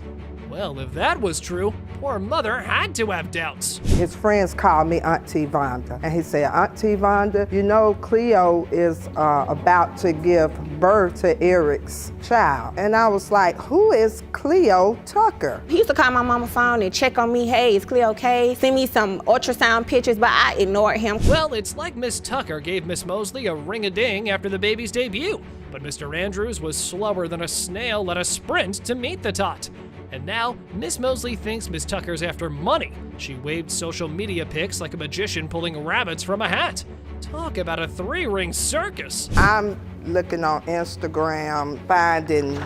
Well, if that was true, poor mother had to have doubts. His friends called me Auntie Vonda. And he said, Auntie Vonda, you know Cleo is about to give birth to Eric's child. And I was like, who is Cleo Tucker? He used to call my mama's phone and check on me. Hey, is Cleo okay? Send me some ultrasound pictures, but I ignored him. Well, it's like Miss Tucker gave Miss Mosley a ring-a-ding after the baby's debut. But Mr. Andrews was slower than a snail at a sprint to meet the tot. And now, Miss Mosley thinks Miss Tucker's after money. She waved social media pics like a magician pulling rabbits from a hat. Talk about a three-ring circus. I'm looking on Instagram, finding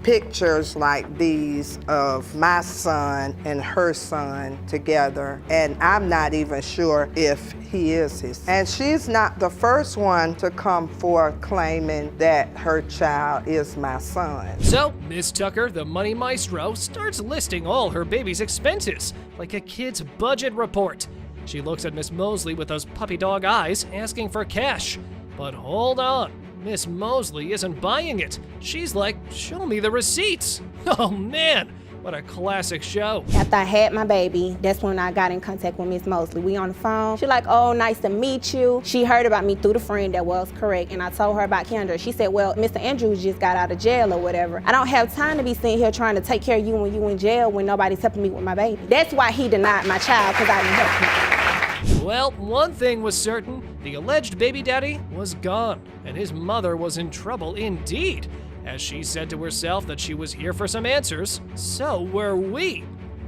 pictures like these of my son and her son together, and I'm not even sure if he is his. And she's not the first one to come forth claiming that her child is my son. So, Miss Tucker, the money maestro, starts listing all her baby's expenses, like a kid's budget report. She looks at Miss Mosley with those puppy dog eyes, asking for cash. But hold on. Miss Mosley isn't buying it. She's like, show me the receipts. Oh man, what a classic show. After I had my baby, that's when I got in contact with Miss Mosley. We on the phone. She like, oh, nice to meet you. She heard about me through the friend that was correct, and I told her about Kendra. She said, well, Mr. Andrews just got out of jail or whatever. I don't have time to be sitting here trying to take care of you when you in jail when nobody's helping me with my baby. That's why he denied my child, because I didn't help him. Well, one thing was certain, the alleged baby daddy was gone, and his mother was in trouble indeed. As she said to herself that she was here for some answers, so were we.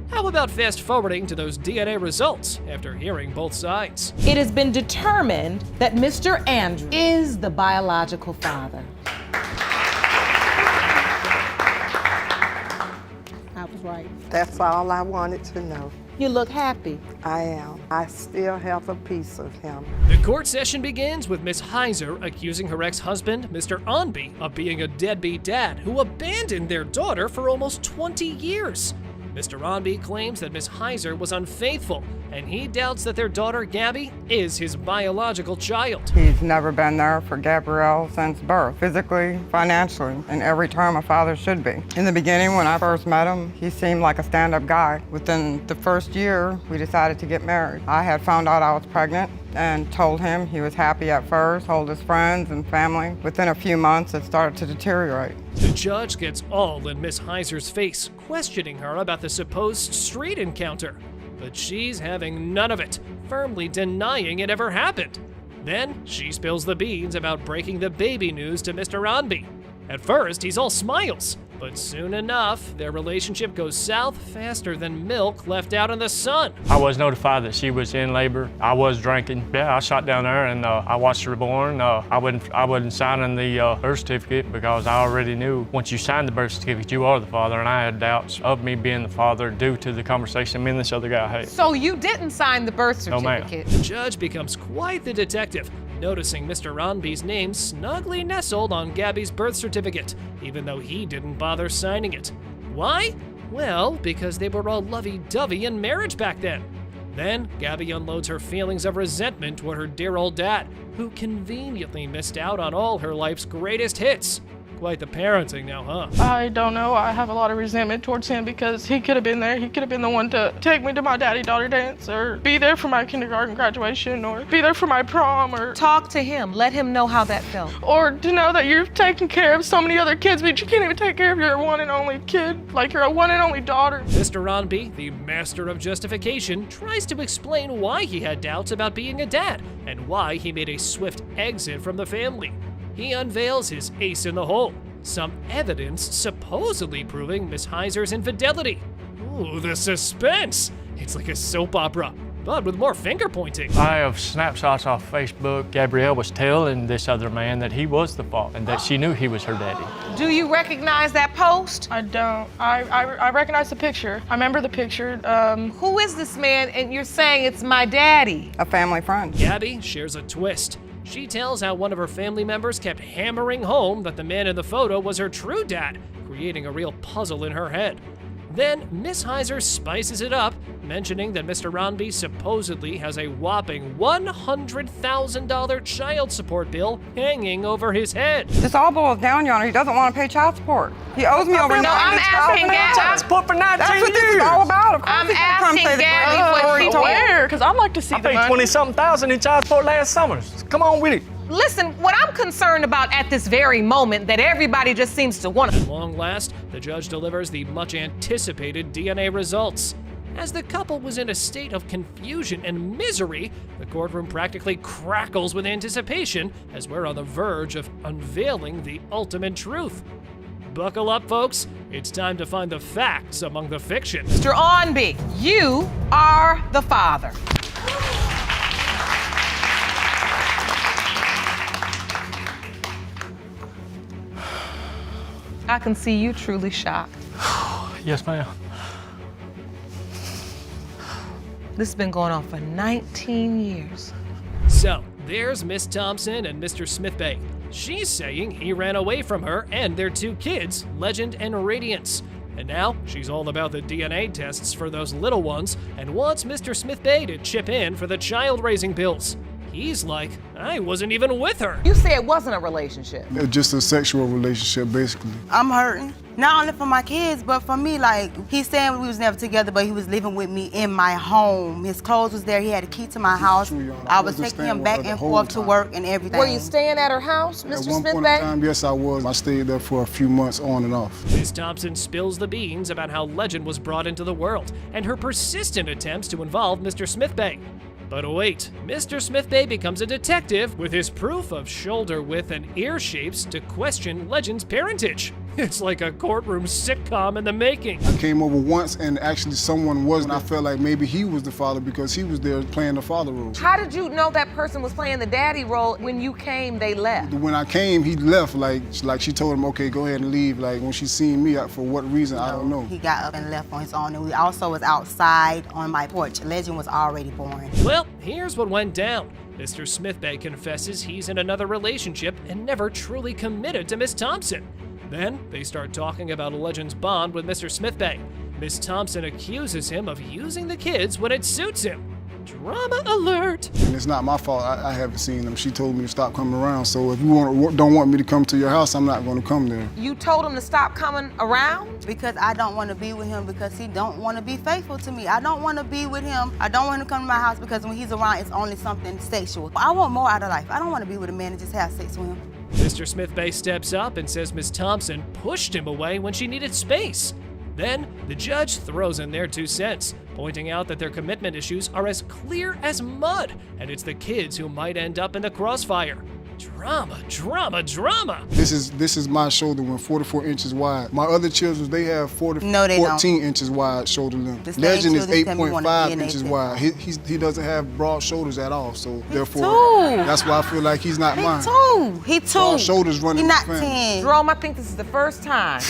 How about fast forwarding to those DNA results after hearing both sides? It has been determined that Mr. Andrews is the biological father. I was right. That's all I wanted to know. You look happy. I am. I still have a piece of him. The court session begins with Miss Heiser accusing her ex-husband, Mr. Onby, of being a deadbeat dad who abandoned their daughter for almost 20 years. Mr. Onby claims that Miss Heiser was unfaithful, and he doubts that their daughter, Gabby, is his biological child. He's never been there for Gabrielle since birth, physically, financially, and every term a father should be. In the beginning, when I first met him, he seemed like a stand-up guy. Within the first year, we decided to get married. I had found out I was pregnant and told him. He was happy at first, told his friends and family. Within a few months, it started to deteriorate. The judge gets all in Miss Heiser's face, questioning her about the supposed street encounter. But she's having none of it, firmly denying it ever happened. Then she spills the beans about breaking the baby news to Mr. Onby. At first, he's all smiles, but soon enough, their relationship goes south faster than milk left out in the sun. I was notified that she was in labor. I was drinking. Yeah, I shot down there and I watched her born. I wasn't signing the birth certificate because I already knew once you signed the birth certificate, you are the father, and I had doubts of me being the father due to the conversation me and this other guy had. So you didn't sign the birth certificate? The judge becomes quite the detective, noticing Mr. Onby's name snugly nestled on Gabby's birth certificate, even though he didn't bother signing it. Why? Well, because they were all lovey-dovey in marriage back then. Then, Gabby unloads her feelings of resentment toward her dear old dad, who conveniently missed out on all her life's greatest hits. Quite the parenting now, huh? I don't know. I have a lot of resentment towards him because he could have been there. He could have been the one to take me to my daddy-daughter dance, or be there for my kindergarten graduation, or be there for my prom, or... Talk to him. Let him know how that felt. Or to know that you're taking care of so many other kids, but you can't even take care of your one and only kid, like your one and only daughter. Mr. Onby, the master of justification, tries to explain why he had doubts about being a dad, and why he made a swift exit from the family. He unveils his ace in the hole. some evidence supposedly proving Miss Heiser's infidelity. Ooh, the suspense! It's like a soap opera, but with more finger pointing. I have snapshots off Facebook. Gabrielle was telling this other man that he was the father and that she knew he was her daddy. Do you recognize that post? I don't. I recognize the picture. I remember the picture. Who is this man? And you're saying it's my daddy. A family friend. Gabby shares a twist. She tells how one of her family members kept hammering home that the man in the photo was her true dad, creating a real puzzle in her head. Then Miss Heiser spices it up, mentioning that Mr. Ronby supposedly has a whopping $100,000 child support bill hanging over his head. This all boils down, Your Honor. He doesn't want to pay child support. He owes me over No, I'm asking Gabby. child support for 19 That's what years. this is all about. Of course I'm he's gonna come asking say the Gabby grand what story she to did. her. Because I'd like to see I the paid money. 20-something thousand in child support last summer. Come on with it. Listen, what I'm concerned about at this very moment that everybody just seems to want to. At long last, the judge delivers the much anticipated DNA results. As the couple was in a state of confusion and misery, the courtroom practically crackles with anticipation as we're on the verge of unveiling the ultimate truth. Buckle up, folks. It's time to find the facts among the fiction. Mr. Onby, you are the father. I can see you truly shocked. Yes, ma'am. This has been going on for 19 years. So, there's Miss Thompson and Mr. Smithbay. She's saying he ran away from her and their two kids, Legend and Radiance. And now she's all about the DNA tests for those little ones and wants Mr. Smithbay to chip in for the child-raising bills. He's like, I wasn't even with her. You say it wasn't a relationship. Just a sexual relationship, basically. I'm hurting. Not only for my kids, but for me. Like, he's saying we was never together, but he was living with me in my home. His clothes was there. He had a key to my house. I was taking him back and forth to work and everything. Were you staying at her house, Mr. At one point in Smithbay? time, yes, I was. I stayed there for a few months on and off. Miss Thompson spills the beans about how Legend was brought into the world and her persistent attempts to involve Mr. Smithbay. But wait, Mr. Smithbay becomes a detective with his proof of shoulder width and ear shapes to question Legend's parentage. It's like a courtroom sitcom in the making. I came over once and actually someone was there. I felt like maybe he was the father because he was there playing the father role. How did you know that person was playing the daddy role? When you came, they left. When I came, he left. Like she told him, okay, go ahead and leave. Like when she seen me, for what reason, I don't know. He got up and left on his own, and we also was outside on my porch. Legend was already born. Well, here's what went down. Mr. Smithbay confesses he's in another relationship and never truly committed to Miss Thompson. Then they start talking about Legend's bond with Mr. Smithbay. Miss Thompson accuses him of using the kids when it suits him. Drama alert! And it's not my fault. I haven't seen them. She told me to stop coming around. So if you don't want me to come to your house, I'm not going to come there. You told him to stop coming around? Because I don't want to be with him because he don't want to be faithful to me. I don't want to be with him. I don't want him to come to my house because when he's around, it's only something sexual. I want more out of life. I don't want to be with a man and just have sex with him. Mr. Smithbay steps up and says Miss Thompson pushed him away when she needed space. Then the judge throws in their 2 cents, pointing out that their commitment issues are as clear as mud, and it's the kids who might end up in the crossfire. Drama, drama, drama. This is my shoulder length, 44 inches wide. My other children, they have 14 inches wide shoulder length. Legend is 8.5 inches wide. He doesn't have broad shoulders at all, so therefore, that's why I feel like he's not mine. He too. Broad shoulders running He the not family. 10. Jerome, I think this is the first time.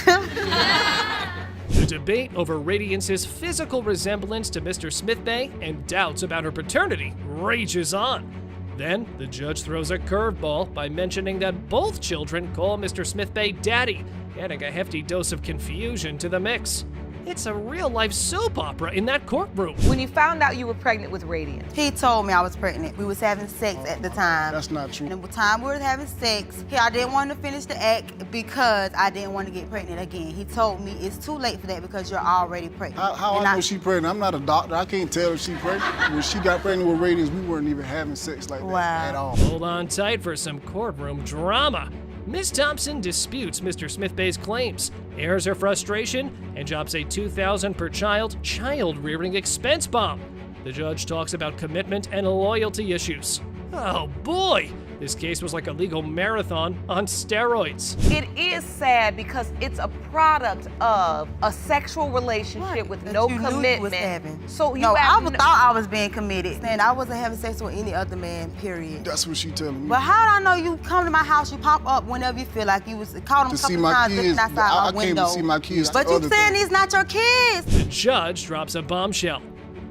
The debate over Radiance's physical resemblance to Mr. Smithbay and doubts about her paternity rages on. Then, the judge throws a curveball by mentioning that both children call Mr. Smithbay daddy, adding a hefty dose of confusion to the mix. It's a real-life soap opera in that courtroom. When you found out you were pregnant with Radiance? He told me I was pregnant. We was having sex at the time. That's not true. And the time we were having sex, I didn't want to finish the act because I didn't want to get pregnant again. He told me it's too late for that because you're already pregnant. How I know she pregnant? I'm not a doctor. I can't tell if she pregnant. When she got pregnant with Radiance, we weren't even having sex like that at all. Hold on tight for some courtroom drama. Miss Thompson disputes Mr. Smithbay's claims, airs her frustration, and drops a $2,000 per child rearing expense bomb. The judge talks about commitment and loyalty issues. Oh boy, this case was like a legal marathon on steroids. It is sad because it's a product of a sexual relationship with no commitment. So you no, have thought I was being committed, and I wasn't having sex with any other man, period. That's what she telling me. But how do I know you come to my house, you pop up whenever you feel like you was caught them a couple times looking outside my window. I came to see my kids. But you saying these not your kids. The judge drops a bombshell.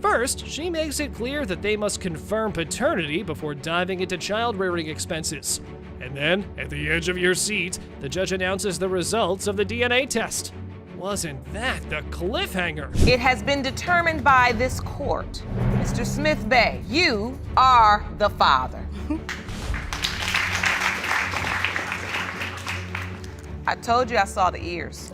First, she makes it clear that they must confirm paternity before diving into child-rearing expenses. And then, at the edge of your seat, the judge announces the results of the DNA test. Wasn't that the cliffhanger? It has been determined by this court. Mr. Smith Bay, you are the father. I told you I saw the ears.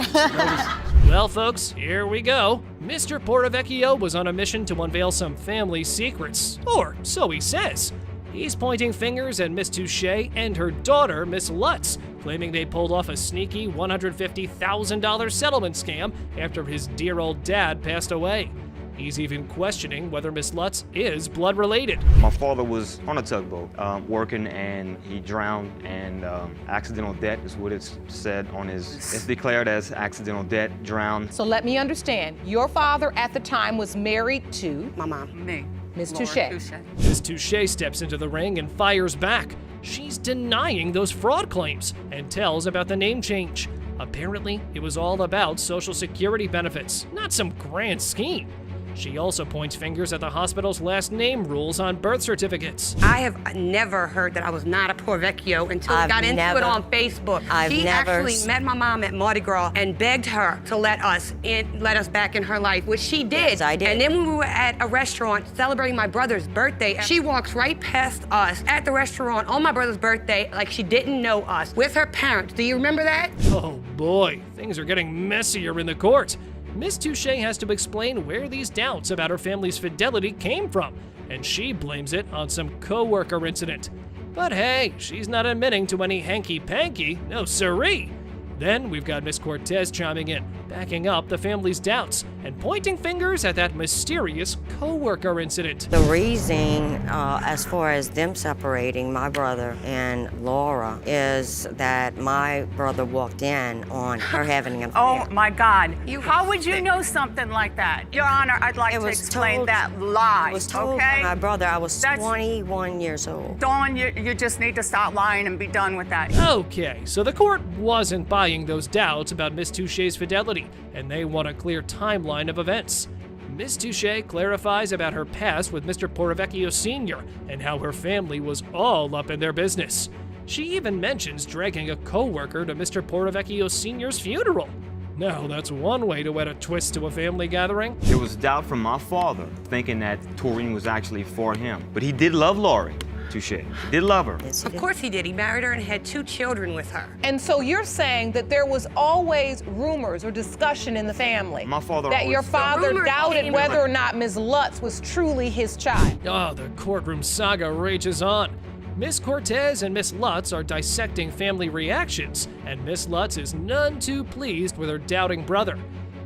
Well, folks, here we go. Mr. Portovecchio was on a mission to unveil some family secrets, or so he says. He's pointing fingers at Miss Touche and her daughter, Miss Lutz, claiming they pulled off a sneaky $150,000 settlement scam after his dear old dad passed away. He's even questioning whether Miss Lutz is blood-related. My father was on a tugboat working, and he drowned, and accidental death is what it's said on his, it's declared as accidental death, drowned. So let me understand, your father at the time was married to? My mom. Me. Miss Touche. Miss Touche steps into the ring and fires back. She's denying those fraud claims and tells about the name change. Apparently, it was all about Social Security benefits, not some grand scheme. She also points fingers at the hospital's last name rules on birth certificates. I have never heard that I was not a Portovecchio until I got into it on Facebook. He actually met my mom at Mardi Gras and begged her to let us back in her life, which she did. Yes, I did. And then when we were at a restaurant celebrating my brother's birthday, she walks right past us at the restaurant on my brother's birthday like she didn't know us with her parents. Do you remember that? Oh boy, things are getting messier in the court. Miss Touche has to explain where these doubts about her family's fidelity came from, and she blames it on some co-worker incident. But hey, she's not admitting to any hanky-panky, no siree. Then we've got Miss Cortez chiming in, backing up the family's doubts and pointing fingers at that mysterious co-worker incident. The reason, as far as them separating, my brother and Laura, is that my brother walked in on her having an affair. Oh my God. How would you know something like that? Your Honor, I'd like to explain that lie, It was told okay? by my brother. I was 21 years old. Dawn, you just need to stop lying and be done with that. Okay, so the court wasn't buying those doubts about Miss Touche's fidelity, and they want a clear timeline of events. Miss Touche clarifies about her past with Mr. Portovecchio Sr. and how her family was all up in their business. She even mentions dragging a co-worker to Mr. Portovecchio Sr.'s funeral. Now, that's one way to add a twist to a family gathering. There was doubt from my father, thinking that Taurine was actually for him. But he did love Laurie. Touche. He did love her. Of course he did. He married her and had 2 children with her. And so you're saying that there was always rumors or discussion in the family My father that your always- father doubted whether or not Ms. Lutz was truly his child. Oh, the courtroom saga rages on. Miss Cortez and Miss Lutz are dissecting family reactions, and Miss Lutz is none too pleased with her doubting brother.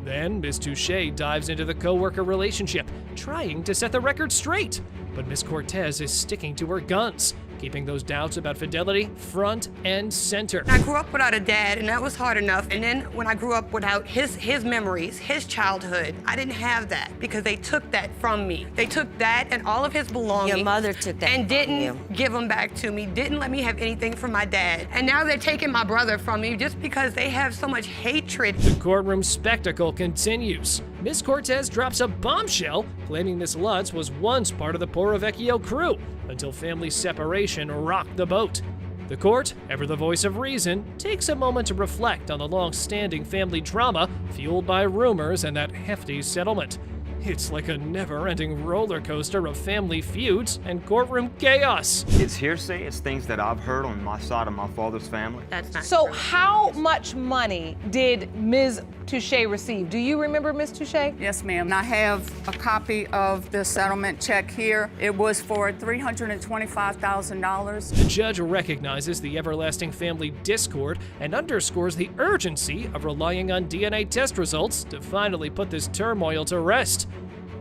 Then Miss Touche dives into the co-worker relationship, trying to set the record straight. But Miss Cortez is sticking to her guns, keeping those doubts about fidelity front and center. I grew up without a dad, and that was hard enough. And then when I grew up without his memories, his childhood, I didn't have that because they took that from me. They took that and all of his belongings. Your mother took that and from didn't you. give them back to me. Didn't let me have anything from my dad. And now they're taking my brother from me just because they have so much hatred. The courtroom spectacle continues. Miss Cortez drops a bombshell, claiming Miss Lutz was once part of the Portovecchio crew, until family separation rocked the boat. The court, ever the voice of reason, takes a moment to reflect on the long-standing family drama fueled by rumors and that hefty settlement. It's like a never-ending roller coaster of family feuds and courtroom chaos. It's hearsay. It's things that I've heard on my side of my father's family. That's not So how much money did Ms. Touche receive? Do you remember Ms. Touche? Yes, ma'am. And I have a copy of the settlement check here. It was for $325,000. The judge recognizes the everlasting family discord and underscores the urgency of relying on DNA test results to finally put this turmoil to rest.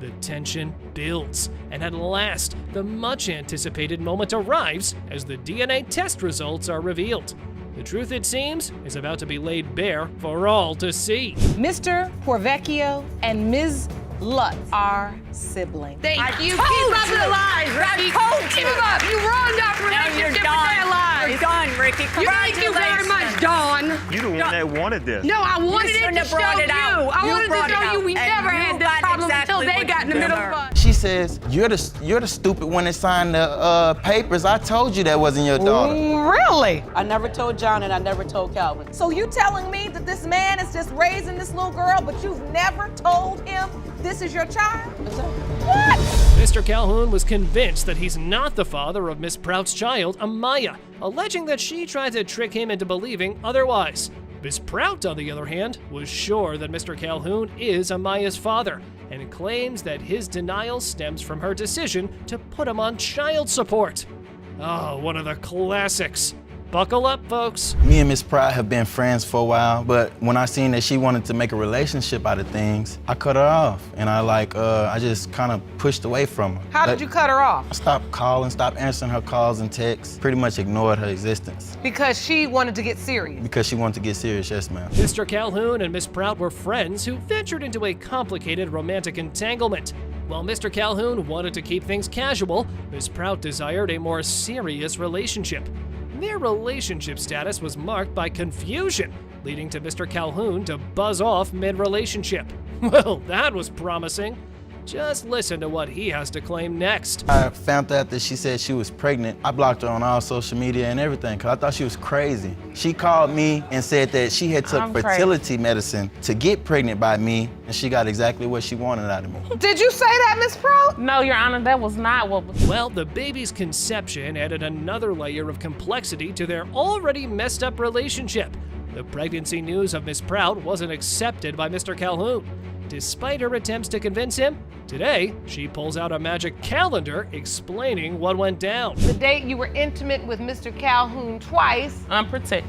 The tension builds, and at last, the much-anticipated moment arrives as the DNA test results are revealed. The truth, it seems, is about to be laid bare for all to see. Mr. Porvecchio and Ms. Lutz are siblings. Thank you. told Keep up you. the lies, Ricky. Keep them up. You ruined our relationship with that lies. You're done, Ricky. Thank you very much, Dawn. You the one that wanted this. No, I wanted You it shouldn't to have show brought it you. out. I You wanted brought to it show you out. we And never you had this got problem exactly until they what got in the you middle did. of us. She says, you're the stupid one that signed the papers. I told you that wasn't your daughter. Really? I never told John and I never told Calvin. So you telling me that this man is just raising this little girl, but you've never told him this is your child? What? Mr. Calhoun was convinced that he's not the father of Miss Prout's child, Amaya, alleging that she tried to trick him into believing otherwise. Miss Prout, on the other hand, was sure that Mr. Calhoun is Amaya's father and claims that his denial stems from her decision to put him on child support. Oh, one of the classics. Buckle up, folks. Me and Miss Prout have been friends for a while, but when I seen that she wanted to make a relationship out of things, I cut her off. And I just kind of pushed away from her. How did you cut her off? I stopped calling, stopped answering her calls and texts, pretty much ignored her existence. Because she wanted to get serious. Because she wanted to get serious, yes, ma'am. Mr. Calhoun and Miss Prout were friends who ventured into a complicated romantic entanglement. While Mr. Calhoun wanted to keep things casual, Miss Prout desired a more serious relationship. Their relationship status was marked by confusion, leading to Mr. Calhoun to buzz off mid-relationship. Well, that was promising. Just listen to what he has to claim next. I found out that she said she was pregnant. I blocked her on all social media and everything because I thought she was crazy. She called me and said that she had took fertility medicine to get pregnant by me, and she got exactly what she wanted out of me. Did you say that, Miss Prout? No, Your Honor, that was not what was. Well, the baby's conception added another layer of complexity to their already messed up relationship. The pregnancy news of Miss Prout wasn't accepted by Mr. Calhoun. Despite her attempts to convince him, today she pulls out a magic calendar explaining what went down. The date you were intimate with Mr. Calhoun twice. Unprotected.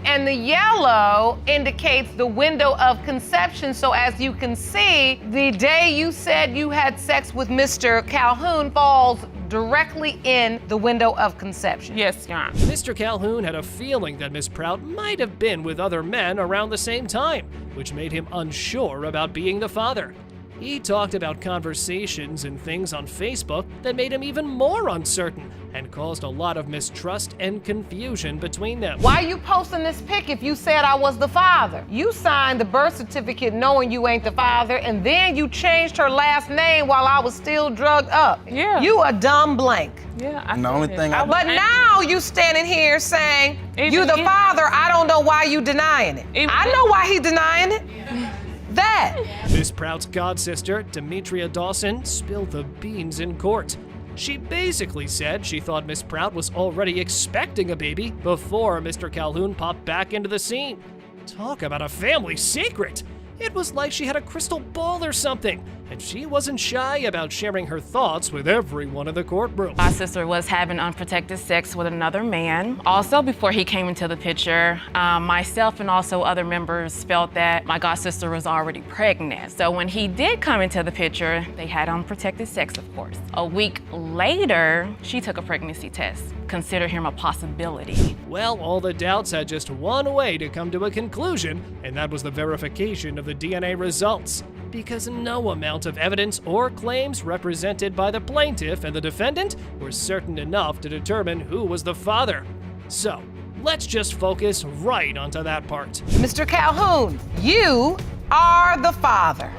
And the yellow indicates the window of conception. So as you can see, the day you said you had sex with Mr. Calhoun falls directly in the window of conception. Yes, Your Honor. Mr. Calhoun had a feeling that Miss Prout might have been with other men around the same time, which made him unsure about being the father. He talked about conversations and things on Facebook that made him even more uncertain and caused a lot of mistrust and confusion between them. Why are you posting this pic if you said I was the father? You signed the birth certificate knowing you ain't the father, and then you changed her last name while I was still drugged up. Yeah. You a dumb blank. Yeah, And the only thing I But now you standing here saying you the father. I don't know why you denying it. I know why he denying it. That. Miss Prout's godsister, Demetria Dawson, spilled the beans in court. She basically said she thought Miss Prout was already expecting a baby before Mr. Calhoun popped back into the scene. Talk about a family secret! It was like she had a crystal ball or something, and she wasn't shy about sharing her thoughts with everyone in the courtroom. My sister was having unprotected sex with another man. Also, before he came into the picture, myself and also other members felt that my godsister was already pregnant. So when he did come into the picture, they had unprotected sex, of course. A week later, she took a pregnancy test. Consider him a possibility. Well, all the doubts had just one way to come to a conclusion, and that was the verification of the DNA results. Because no amount of evidence or claims represented by the plaintiff and the defendant were certain enough to determine who was the father. So, let's just focus right onto that part. Mr. Calhoun, you are the father.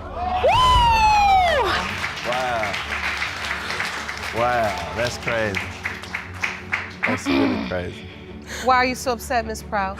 Woo! Wow, that's crazy. That's really crazy. Why are you so upset, Miss Prout?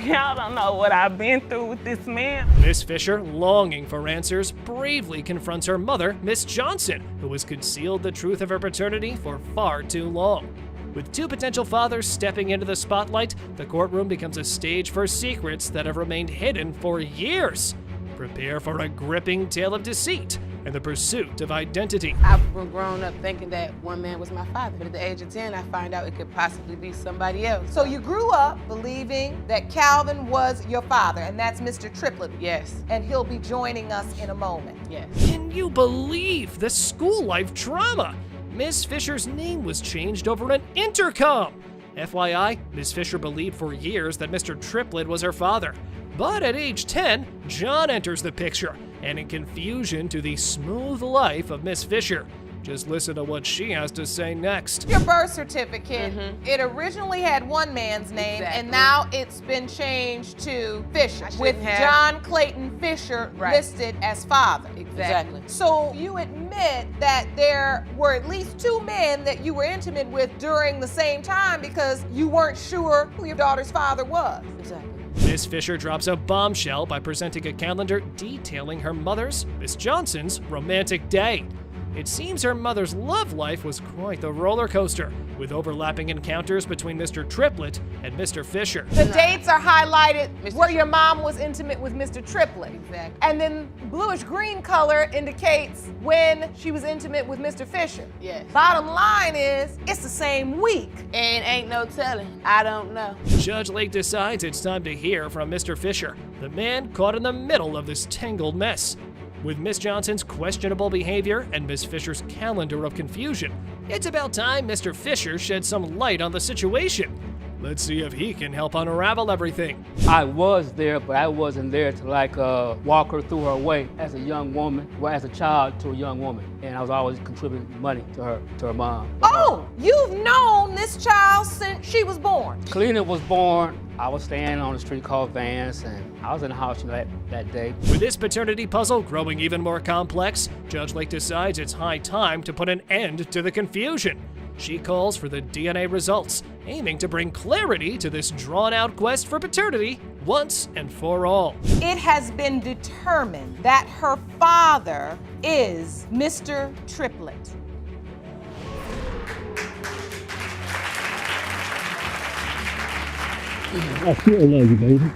Y'all don't know what I've been through with this man. Miss Fisher, longing for answers, bravely confronts her mother, Miss Johnson, who has concealed the truth of her paternity for far too long. With two potential fathers stepping into the spotlight, the courtroom becomes a stage for secrets that have remained hidden for years. Prepare for a gripping tale of deceit and the pursuit of identity. I've grown up thinking that one man was my father, but at the age of 10, I find out it could possibly be somebody else. So you grew up believing that Calvin was your father, and that's Mr. Triplett. Yes. And he'll be joining us in a moment. Yes. Can you believe the school life drama? Miss Fisher's name was changed over an intercom. FYI, Miss Fisher believed for years that Mr. Triplett was her father. But at age 10, John enters the picture, and in confusion to the smooth life of Miss Fisher. Just listen to what she has to say next. Your birth certificate, it originally had one man's name, and now it's been changed to Fisher, with John Clayton Fisher listed as father. Exactly. So you admit that there were at least 2 men that you were intimate with during the same time because you weren't sure who your daughter's father was. Exactly. Miss Fisher drops a bombshell by presenting a calendar detailing her mother's, Miss Johnson's, romantic day. It seems her mother's love life was quite the roller coaster, with overlapping encounters between Mr. Triplett and Mr. Fisher. The dates are highlighted where your mom was intimate with Mr. Triplett. Exactly. And then bluish green color indicates when she was intimate with Mr. Fisher. Yes. Bottom line is, it's the same week. And ain't no telling. I don't know. Judge Lake decides it's time to hear from Mr. Fisher, the man caught in the middle of this tangled mess. With Miss Johnson's questionable behavior and Miss Fisher's calendar of confusion, it's about time Mr. Fisher shed some light on the situation. Let's see if he can help unravel everything. I was there, but I wasn't there to walk her through her way as a young woman, or as a child to a young woman. And I was always contributing money to her mom. Oh, you've known this child since she was born. Kalina was born. I was staying on the street called Vance, and I was in the house that day. With this paternity puzzle growing even more complex, Judge Lake decides it's high time to put an end to the confusion. She calls for the DNA results, aiming to bring clarity to this drawn-out quest for paternity once and for all. It has been determined that her father is Mr. Triplett. I still love you, baby.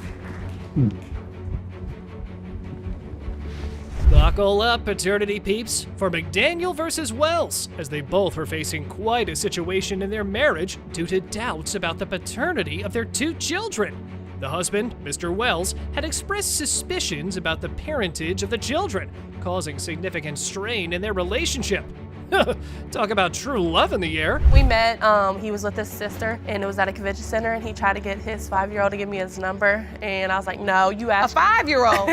Buckle up, paternity peeps, for McDaniel versus Wells, as they both were facing quite a situation in their marriage due to doubts about the paternity of their 2 children. The husband, Mr. Wells, had expressed suspicions about the parentage of the children, causing significant strain in their relationship. Talk about true love in the air. We met, he was with his sister, and it was at a convention center, and he tried to get his 5-year-old to give me his number, and I was like, no, you asked. A 5-year-old?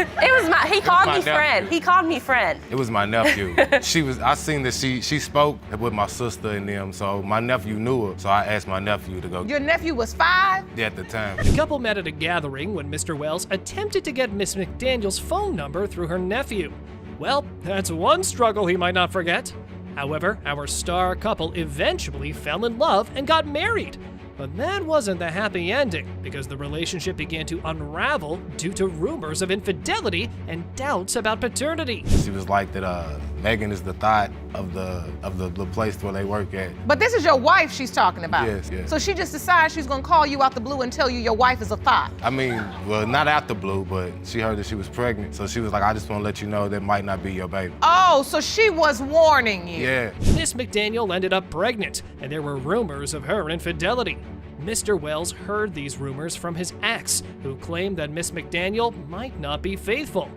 He called me friend. He called me friend. It was my nephew. I seen that she spoke with my sister and them, so my nephew knew her, so I asked my nephew to go. Your nephew was 5? Yeah, at the time. The couple met at a gathering when Mr. Wells attempted to get Miss McDaniel's phone number through her nephew. Well, that's one struggle he might not forget. However, our star couple eventually fell in love and got married. But that wasn't the happy ending, because the relationship began to unravel due to rumors of infidelity and doubts about paternity. She was like that Megan is the thought of the place where they work at. But this is your wife she's talking about. Yes, yes. So she just decides she's gonna call you out the blue and tell you your wife is a thought. I mean, well, not out the blue, but she heard that she was pregnant, so she was like, I just want to let you know that might not be your baby. Oh, so she was warning you. Yeah. Miss McDaniel ended up pregnant, and there were rumors of her infidelity. Mr. Wells heard these rumors from his ex, who claimed that Miss McDaniel might not be faithful.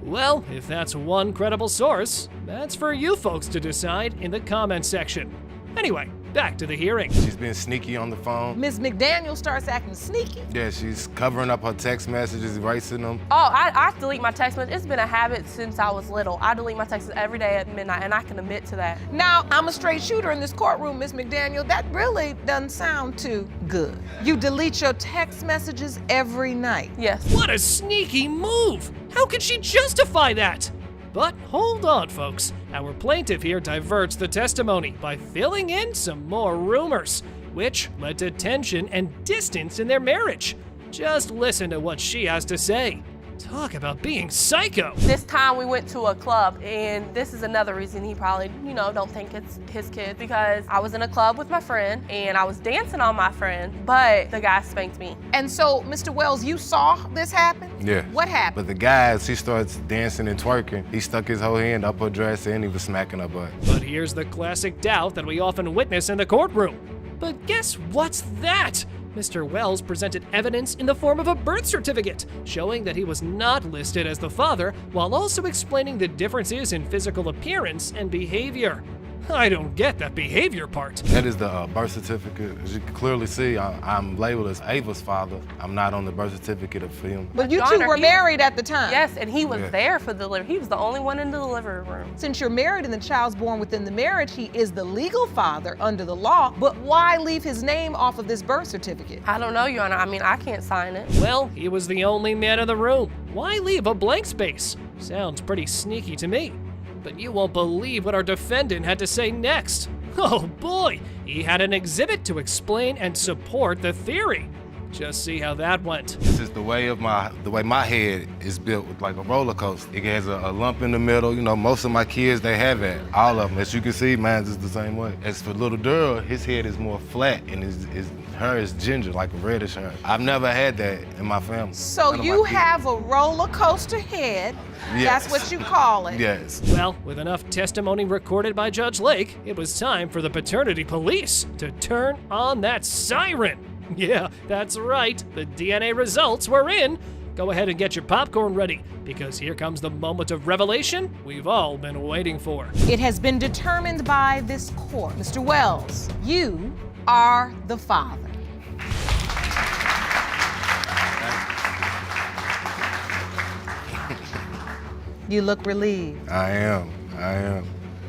Well, if that's one credible source, that's for you folks to decide in the comments section. Anyway, back to the hearing. She's been sneaky on the phone. Miss McDaniel starts acting sneaky. Yeah, she's covering up her text messages, erasing them. Oh, I delete my text messages. It's been a habit since I was little. I delete my texts every day at midnight, and I can admit to that. Now, I'm a straight shooter in this courtroom, Miss McDaniel. That really doesn't sound too good. You delete your text messages every night. Yes. What a sneaky move! How could she justify that? But hold on, folks. Our plaintiff here diverts the testimony by filling in some more rumors, which led to tension and distance in their marriage. Just listen to what she has to say. Talk about being psycho. This time we went to a club, and this is another reason he probably, don't think it's his kid, because I was in a club with my friend, and I was dancing on my friend, but the guy spanked me. And so, Mr. Wells, you saw this happen? Yeah. What happened? But the guy, as he starts dancing and twerking, he stuck his whole hand up her dress and he was smacking her butt. But here's the classic doubt that we often witness in the courtroom. But guess what's that? Mr. Wells presented evidence in the form of a birth certificate, showing that he was not listed as the father, while also explaining the differences in physical appearance and behavior. I don't get that behavior part. That is the birth certificate. As you can clearly see, I'm labeled as Ava's father. I'm not on the birth certificate for him. But you two were married at the time? Yes, and he was there for the delivery. He was the only one in the delivery room. Since you're married and the child's born within the marriage, he is the legal father under the law, but why leave his name off of this birth certificate? I don't know, Your Honor. I mean, I can't sign it. Well, he was the only man in the room. Why leave a blank space? Sounds pretty sneaky to me. But you won't believe what our defendant had to say next. Oh boy, he had an exhibit to explain and support the theory. Just see how that went. This is the way my head is built, with like a roller coaster. It has a lump in the middle. Most of my kids, they have it. All of them. As you can see, mine's is the same way. As for little Durrell, his head is more flat and her is ginger, like a reddish hair. I've never had that in my family. So you have a roller coaster head. Yes. That's what you call it. Yes. Well, with enough testimony recorded by Judge Lake, it was time for the paternity police to turn on that siren. Yeah, that's right. The DNA results were in. Go ahead and get your popcorn ready, because here comes the moment of revelation we've all been waiting for. It has been determined by this court. Mr. Wells, you are the father. You look relieved. I am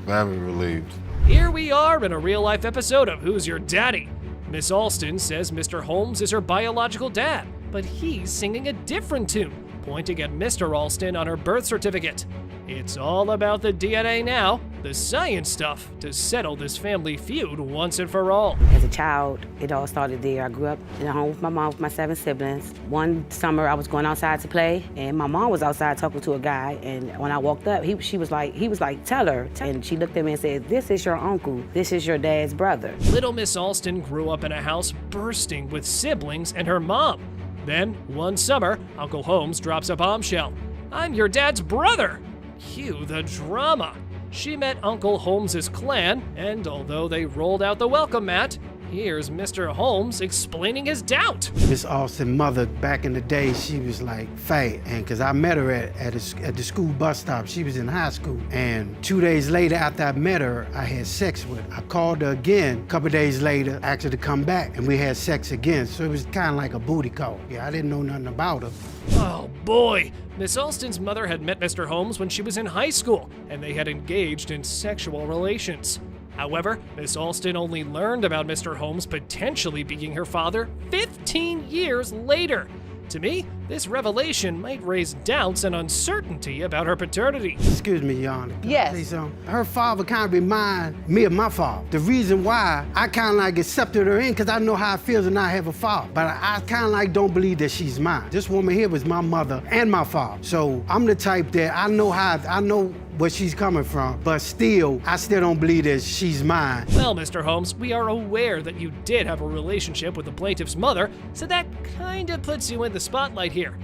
very relieved. Here we are in a real-life episode of Who's Your Daddy? Miss Alston says Mr. Holmes is her biological dad, but he's singing a different tune, pointing at Mr. Alston on her birth certificate. It's all about the DNA now, the science stuff, to settle this family feud once and for all. As a child, it all started there. I grew up in a home with my mom, with my 7 siblings. One summer, I was going outside to play, and my mom was outside talking to a guy, and when I walked up, he was like, tell her. And she looked at me and said, this is your uncle. This is your dad's brother. Little Miss Alston grew up in a house bursting with siblings and her mom. Then, one summer, Uncle Holmes drops a bombshell. I'm your dad's brother. Cue the drama. She met Uncle Holmes's clan, and although they rolled out the welcome mat, here's Mr. Holmes explaining his doubt. Miss Alston's mother, back in the day, she was like fat, and because I met her at the school bus stop. She was in high school, and 2 days later after I met her, I had sex with her. I called her again a couple days later, asked her to come back, and we had sex again, so it was kind of like a booty call. Yeah, I didn't know nothing about her. Oh boy, Miss Alston's mother had met Mr. Holmes when she was in high school, and they had engaged in sexual relations. However, Miss Alston only learned about Mr. Holmes potentially being her father 15 years later. To me, this revelation might raise doubts and uncertainty about her paternity. Excuse me, Your Honor. Yes. Say something? Her father kind of reminds me of my father. The reason why I kind of like accepted her in, because I know how it feels to not have a father. But I kind of like don't believe that she's mine. This woman here was my mother and my father. So I'm the type that I know where she's coming from, but I still don't believe that she's mine. Well, Mr. Holmes, we are aware that you did have a relationship with the plaintiff's mother, so that kind of puts you in the spotlight here.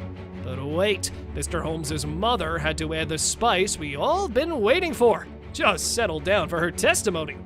But wait, Mr. Holmes's mother had to add the spice we all been waiting for. Just settle down for her testimony.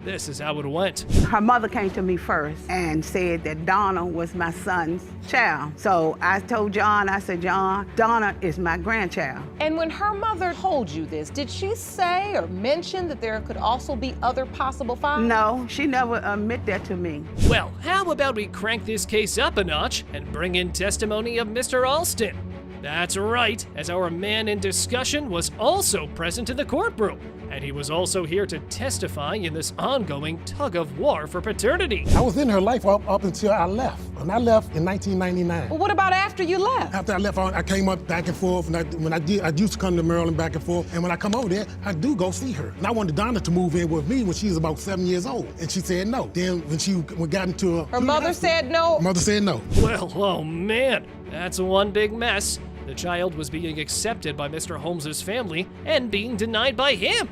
This is how it went. Her mother came to me first and said that Donna was my son's child. So I told John, I said, John, Donna is my grandchild. And when her mother told you this, did she say or mention that there could also be other possible fathers? No, she never admitted that to me. Well, how about we crank this case up a notch and bring in testimony of Mr. Alston? That's right, as our man in discussion was also present in the courtroom, and he was also here to testify in this ongoing tug-of-war for paternity. I was in her life up until I left, and I left in 1999. Well, what about after you left? After I left, I came up back and forth, and I used to come to Maryland back and forth, and when I come over there, I do go see her. And I wanted Donna to move in with me when she was about 7 years old, and she said no. Then when she got into her mother said no? Mother said no. Well, oh man, that's one big mess. The child was being accepted by Mr. Holmes's family and being denied by him.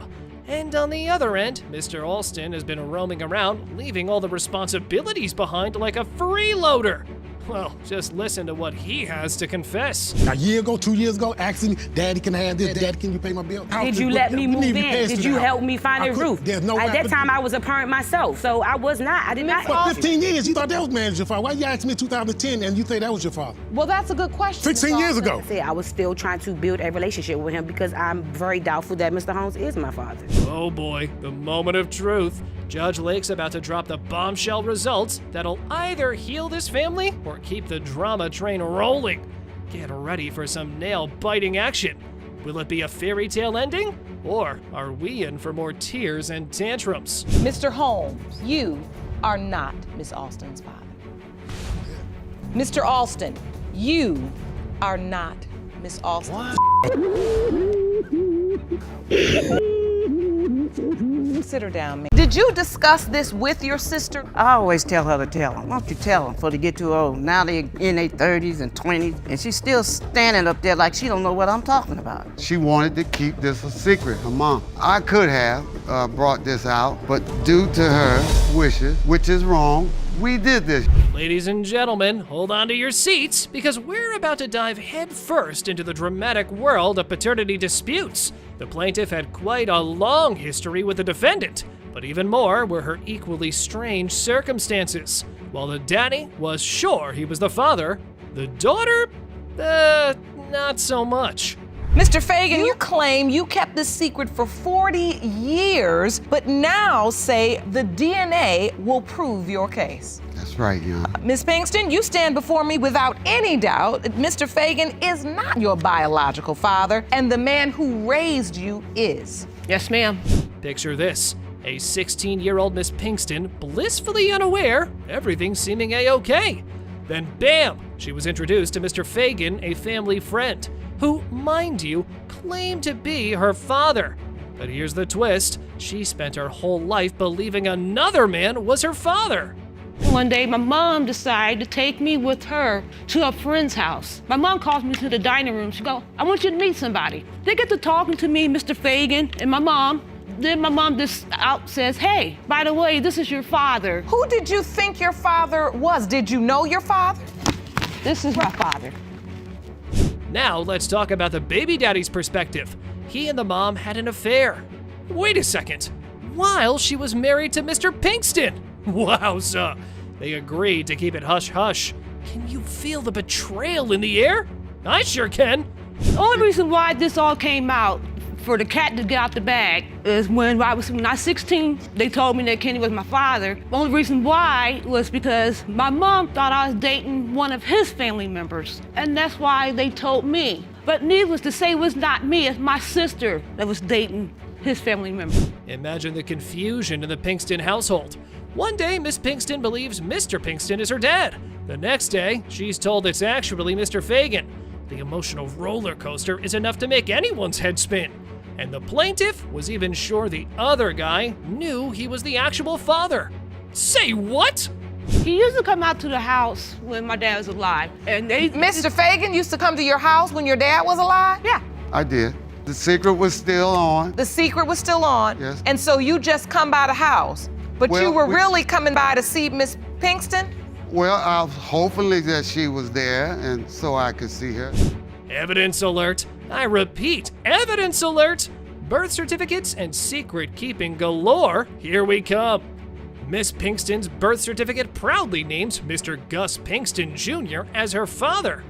And on the other end, Mr. Alston has been roaming around, leaving all the responsibilities behind like a freeloader. Well, just listen to what he has to confess. A year ago, 2 years ago, asking me, Daddy, can I have this? Daddy, can you pay my bill? Did you let me move in? Did you help me find a roof? There's no At that time, I was a parent myself, so I did not. For 15 years, you thought that was manager father. Why you asked me in 2010 and you say that was your father? Well, that's a good question. 15 years ago. I said I was still trying to build a relationship with him because I'm very doubtful that Mr. Holmes is my father. Oh boy, the moment of truth. Judge Lake's about to drop the bombshell results that'll either heal this family or keep the drama train rolling. Get ready for some nail-biting action. Will it be a fairy tale ending? Or are we in for more tears and tantrums? Mr. Holmes, you are not Miss Alston's father. Mr. Alston, you are not Miss Alston's Sit her down, man. Did you discuss this with your sister? I always tell her to tell them. Why don't you tell them before they get too old? Now they're in their 30s and 20s, and she's still standing up there like she don't know what I'm talking about. She wanted to keep this a secret, her mom. I could have brought this out, but due to her wishes, which is wrong, we did this. Ladies and gentlemen, hold on to your seats because we're about to dive headfirst into the dramatic world of paternity disputes. The plaintiff had quite a long history with the defendant, but even more were her equally strange circumstances. While the daddy was sure he was the father, the daughter, not so much. Mr. Fagan, you claim you kept this secret for 40 years, but now say the DNA will prove your case. That's right, Your Honor. Ms. Pinkston, you stand before me without any doubt that Mr. Fagan is not your biological father, and the man who raised you is. Yes, ma'am. Picture this. A 16-year-old Miss Pinkston, blissfully unaware, everything seeming a-okay. Then bam, she was introduced to Mr. Fagan, a family friend, who, mind you, claimed to be her father. But here's the twist. She spent her whole life believing another man was her father. One day, my mom decided to take me with her to a friend's house. My mom calls me to the dining room. She goes, I want you to meet somebody. They get to talking to me, Mr. Fagan, and my mom. Then my mom just out says, hey, by the way, this is your father. Who did you think your father was? Did you know your father? This is my father. Now let's talk about the baby daddy's perspective. He and the mom had an affair. Wait a second. While she was married to Mr. Pinkston. Wowza. They agreed to keep it hush-hush. Can you feel the betrayal in the air? I sure can. The only reason why this all came out, for the cat to get out the bag, is when I was 16, they told me that Kenny was my father. The only reason why was because my mom thought I was dating one of his family members, and that's why they told me. But needless to say, it was not me, it's my sister that was dating his family member. Imagine the confusion in the Pinkston household. One day, Miss Pinkston believes Mr. Pinkston is her dad. The next day, she's told it's actually Mr. Fagan. The emotional roller coaster is enough to make anyone's head spin. And the plaintiff was even sure the other guy knew he was the actual father. Say what? He used to come out to the house when my dad was alive. And Mr. Fagan used to come to your house when your dad was alive? Yeah. I did. The secret was still on. The secret was still on? Yes. And so you just come by the house? But Well, you were we- really coming by to see Miss Pinkston? Well, hopefully that she was there and so I could see her. Evidence alert. I repeat, evidence alert. Birth certificates and secret keeping galore. Here we come. Miss Pinkston's birth certificate proudly names Mr. Gus Pinkston Jr. as her father.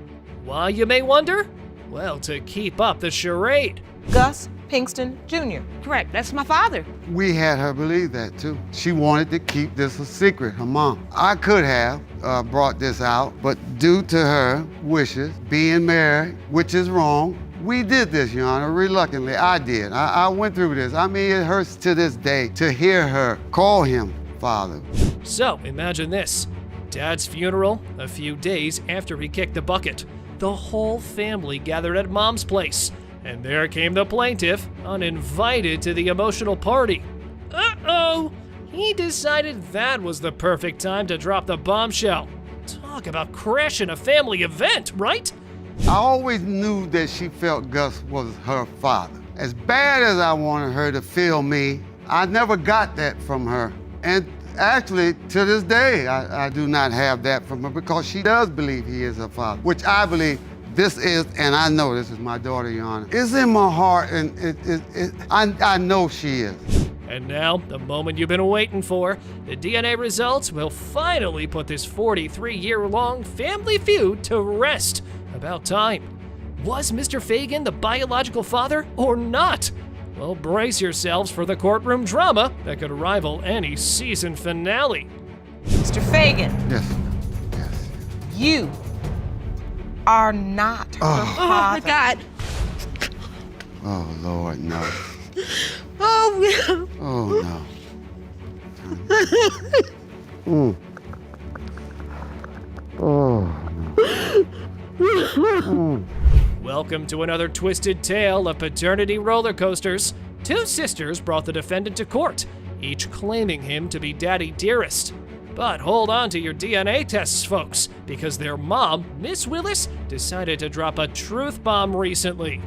Why, you may wonder? Well, to keep up the charade. Gus Pinkston Jr. Correct, that's my father. We had her believe that too. She wanted to keep this a secret, her mom. I could have brought this out, but due to her wishes, being married, which is wrong, we did this, Your Honor, reluctantly. I did. I went through this. I mean, it hurts to this day to hear her call him father. So, imagine this. Dad's funeral, a few days after he kicked the bucket. The whole family gathered at Mom's place. And there came the plaintiff, uninvited to the emotional party. Uh-oh! He decided that was the perfect time to drop the bombshell. Talk about crashing a family event, right? I always knew that she felt Gus was her father. As bad as I wanted her to feel me, I never got that from her. And actually, to this day, I do not have that from her because she does believe he is her father, which I believe this is, and I know this is my daughter, Your Honor. It's in my heart, and I know she is. And now, the moment you've been waiting for, the DNA results will finally put this 43-year-long family feud to rest. About time. Was Mr. Fagan the biological father or not? Well, brace yourselves for the courtroom drama that could rival any season finale. Mr. Fagan. Yes. You are not her father. Oh my God. Oh, Lord, no. Oh, Oh, no. Welcome to another twisted tale of paternity roller coasters. Two sisters brought the defendant to court, each claiming him to be Daddy Dearest. But hold on to your DNA tests, folks, because their mom, Miss Willis, decided to drop a truth bomb recently.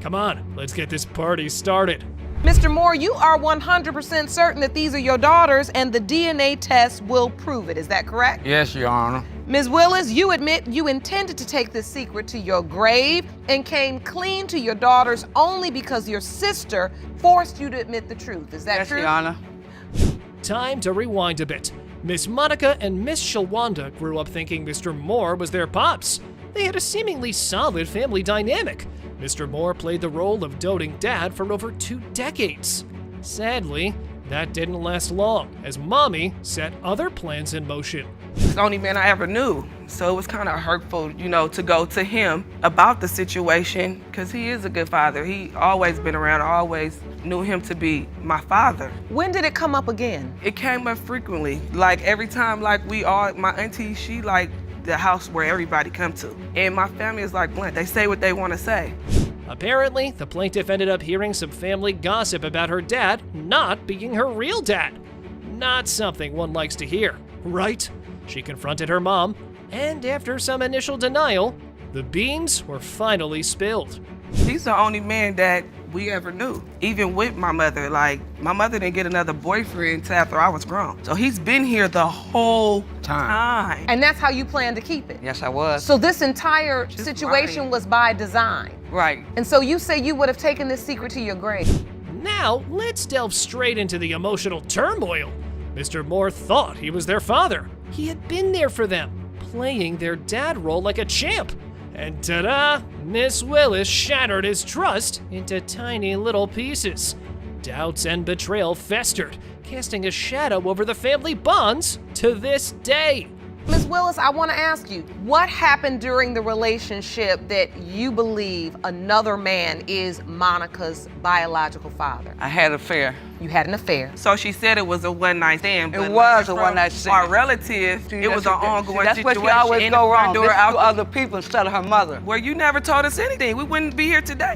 Come on, let's get this party started. Mr. Moore, you are 100% certain that these are your daughters and the DNA test will prove it. Is that correct? Yes, Your Honor. Ms. Willis, you admit you intended to take this secret to your grave and came clean to your daughters only because your sister forced you to admit the truth. Is that true? Yes, Your Honor. Time to rewind a bit. Miss Monica and Miss Shawanda grew up thinking Mr. Moore was their pops. They had a seemingly solid family dynamic. Mr. Moore played the role of doting dad for over 2 decades. Sadly, that didn't last long, as Mommy set other plans in motion. He's the only man I ever knew, so it was kind of hurtful, to go to him about the situation, because he is a good father. He always been around, I always knew him to be my father. When did it come up again? It came up frequently, every time, my auntie, she the house where everybody come to. And my family is blunt, they say what they want to say. Apparently, the plaintiff ended up hearing some family gossip about her dad not being her real dad. Not something one likes to hear, right? She confronted her mom, and after some initial denial, the beans were finally spilled. He's the only man that we ever knew, even with my mother. My mother didn't get another boyfriend until after I was grown. So he's been here the whole time. And that's how you plan to keep it? Yes, I was. So this entire situation was by design? Right. And so you say you would have taken this secret to your grave? Now, let's delve straight into the emotional turmoil. Mr. Moore thought he was their father. He had been there for them, playing their dad role like a champ. And ta-da! Miss Willis shattered his trust into tiny little pieces. Doubts and betrayal festered, casting a shadow over the family bonds to this day. Ms. Willis, I want to ask you, what happened during the relationship that you believe another man is Monica's biological father? I had an affair. You had an affair. So she said it was a one-night stand. It was a one-night stand. Our relatives, it was an ongoing That's situation. what she always go wrong. Listen to out other people instead of her mother. Well, you never told us anything. We wouldn't be here today.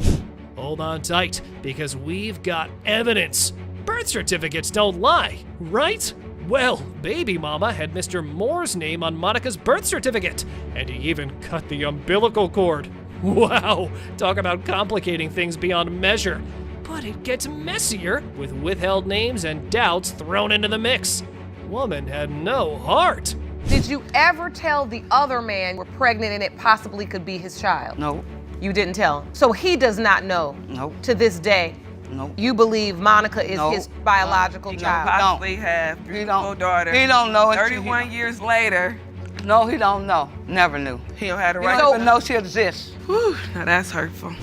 Hold on tight, because we've got evidence. Birth certificates don't lie, right? Well, baby mama had Mr. Moore's name on Monica's birth certificate, and he even cut the umbilical cord. Wow, talk about complicating things beyond measure. But it gets messier with withheld names and doubts thrown into the mix. Woman had no heart. Did you ever tell the other man you were pregnant and it possibly could be his child? No. You didn't tell him? So he does not know? No. To this day? No. You believe Monica is his biological child? Possibly have beautiful daughter. He don't know it. 31 years later. No, he don't know. Never knew. He don't have the He right. don't even know she exists. Whew, now that's hurtful.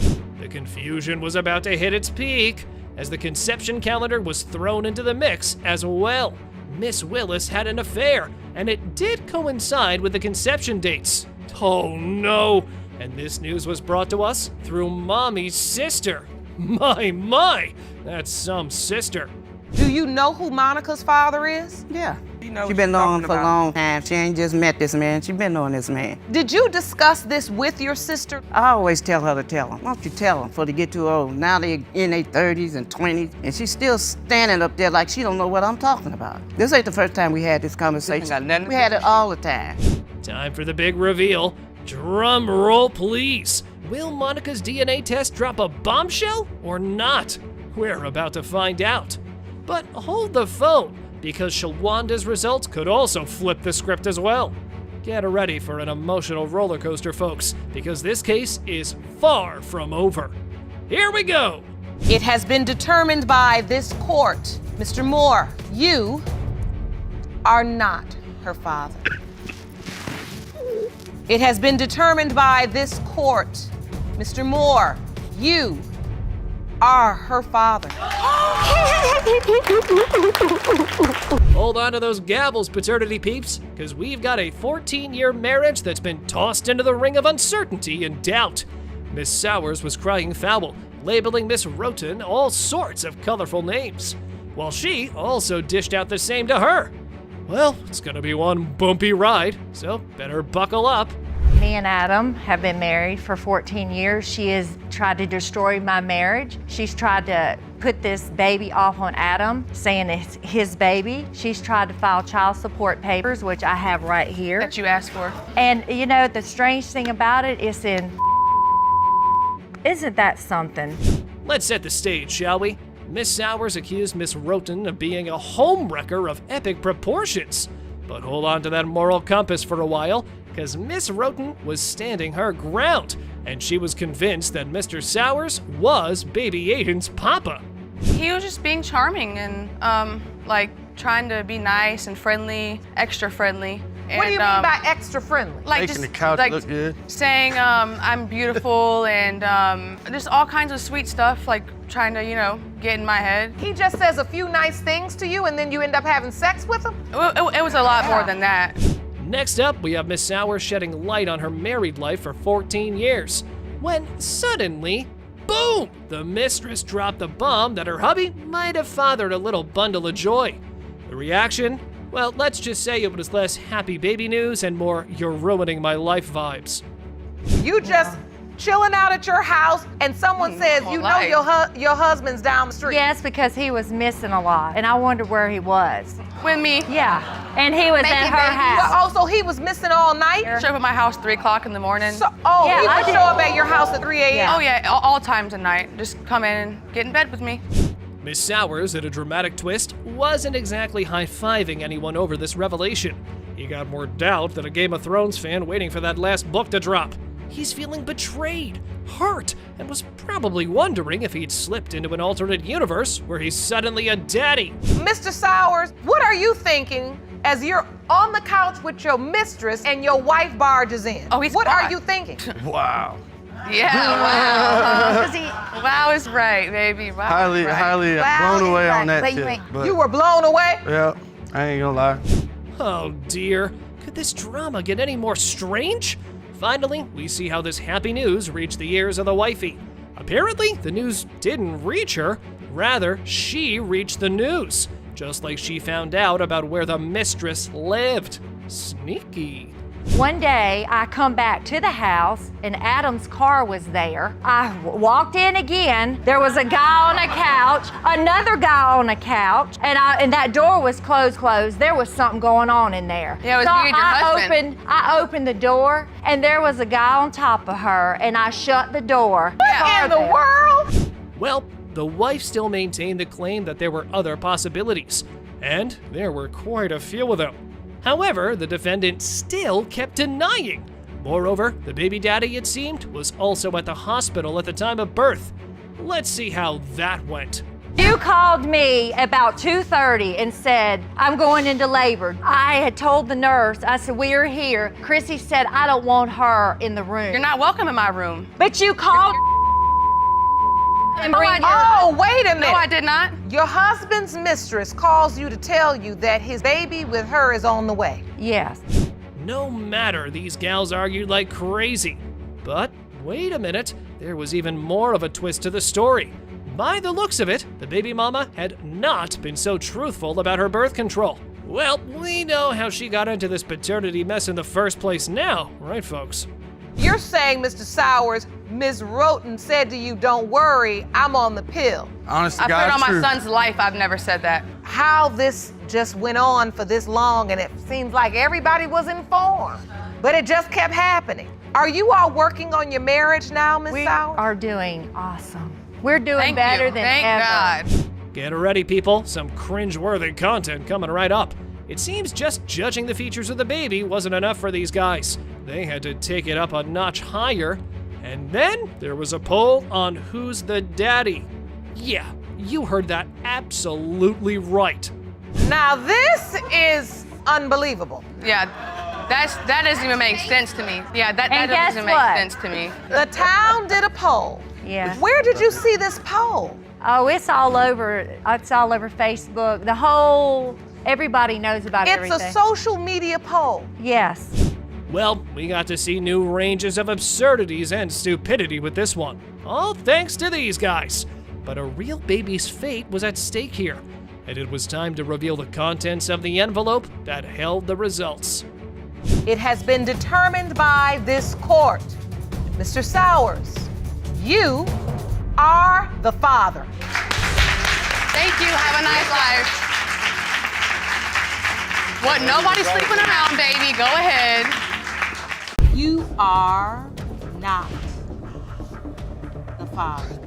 The confusion was about to hit its peak as the conception calendar was thrown into the mix as well. Miss Willis had an affair, and it did coincide with the conception dates. Oh no! And this news was brought to us through Mommy's sister. My, that's some sister. Do you know who Monica's father is? Yeah. You know She been knowing for a long time. She ain't just met this man. She been knowing this man. Did you discuss this with your sister? I always tell her to tell him. Why don't you tell him before they get too old? Now they in their 30s and 20s, and she's still standing up there like she don't know what I'm talking about. This ain't the first time we had this conversation. We had it all the time. Time for the big reveal. Drum roll, please. Will Monica's DNA test drop a bombshell or not? We're about to find out. But hold the phone, because Shawanda's results could also flip the script as well. Get ready for an emotional roller coaster, folks, because this case is far from over. Here we go. It has been determined by this court, Mr. Moore, you are not her father. It has been determined by this court, Mr. Moore, you are her father. Hold on to those gavels, paternity peeps, because we've got a 14-year marriage that's been tossed into the ring of uncertainty and doubt. Miss Sowers was crying foul, labeling Miss Roten all sorts of colorful names, while she also dished out the same to her. Well, it's gonna be one bumpy ride, so better buckle up. Me and Adam have been married for 14 years. She has tried to destroy my marriage. She's tried to put this baby off on Adam, saying it's his baby. She's tried to file child support papers, which I have right here. That you asked for. And you know, the strange thing about it is isn't that something? Let's set the stage, shall we? Miss Sowers accused Miss Roten of being a homewrecker of epic proportions. But hold on to that moral compass for a while, because Miss Roten was standing her ground, and she was convinced that Mr. Sowers was baby Aiden's papa. He was just being charming and like trying to be nice and friendly, extra friendly. What do you mean by extra friendly? Like Making just the couch like look good. saying I'm beautiful and just all kinds of sweet stuff, like trying to, you know, get in my head. He just says a few nice things to you and then you end up having sex with him? It was a lot more than that. Next up, we have Miss Sowers shedding light on her married life for 14 years, when suddenly, boom, the mistress dropped the bomb that her hubby might have fathered a little bundle of joy. The reaction? Well, let's just say it was less happy baby news and more you're ruining my life vibes. You just chilling out at your house and someone says, you know your husband's down the street. Yes, because he was missing a lot, and I wondered where he was. With me. Yeah, and he was at her house. Oh, so he was missing all night? Show up at my house 3 o'clock in the morning. So, he I would did. show up at your house at 3 a.m.? Oh yeah, all times of night. Just come in and get in bed with me. Miss Sowers, at a dramatic twist, wasn't exactly high-fiving anyone over this revelation. He got more doubt than a Game of Thrones fan waiting for that last book to drop. He's feeling betrayed, hurt, and was probably wondering if he'd slipped into an alternate universe where he's suddenly a daddy. Mr. Sowers, what are you thinking as you're on the couch with your mistress and your wife barges in? Oh, he's What quiet. are you thinking? Wow. Yeah, wow. Wow is right, baby. Wow Highly is right. blown away on that tip. But You were blown away? yeah, I ain't gonna lie. Oh dear, could this drama get any more strange? Finally, we see how this happy news reached the ears of the wifey. Apparently, the news didn't reach her. Rather, she reached the news, just like she found out about where the mistress lived. Sneaky. One day, I come back to the house, and Adam's car was there. I walked in again. There was a guy on a couch, another guy on a couch, and that door was closed. There was something going on in there. Yeah, it was you and your husband. I opened the door, and there was a guy on top of her, and I shut the door. What in the world? Well, the wife still maintained the claim that there were other possibilities, and there were quite a few of them. However, the defendant still kept denying. Moreover, the baby daddy, it seemed, was also at the hospital at the time of birth. Let's see how that went. You called me about 2:30 and said, I'm going into labor. I had told the nurse, I said, we are here. Chrissy said, I don't want her in the room. You're not welcome in my room. But you called and bring your... Oh, wait a minute. No, I did not. Your husband's mistress calls you to tell you that his baby with her is on the way. Yes. No matter, these gals argued like crazy. But wait a minute, there was even more of a twist to the story. By the looks of it, the baby mama had not been so truthful about her birth control. Well, we know how she got into this paternity mess in the first place now, right folks? You're saying, Mr. Sowers, Ms. Roten said to you, don't worry, I'm on the pill. Honest to I God, put on true. my son's life. I've never said that. How this just went on for this long, and it seems like everybody was informed. but it just kept happening. Are you all working on your marriage now, Miss We Sauer? are doing awesome. We're doing Thank better you. than Thank ever. God. Get ready, people. Some cringe-worthy content coming right up. It seems just judging the features of the baby wasn't enough for these guys. They had to take it up a notch higher. And then there was a poll on who's the daddy. Yeah, you heard that absolutely right. Now this is unbelievable. Yeah, that doesn't even make sense to me. Yeah, that And doesn't guess even make what? sense to me. The town did a poll. Yes. Where did you see this poll? Oh, it's all over. It's all over Facebook. The whole, everybody knows about It's everything. a social media poll. Yes. Well, we got to see new ranges of absurdities and stupidity with this one. All thanks to these guys. But a real baby's fate was at stake here, and it was time to reveal the contents of the envelope that held the results. It has been determined by this court. Mr. Sowers, you are the father. Thank you. Have a nice life. What? Nobody's sleeping around, baby. Go ahead. You are not the father.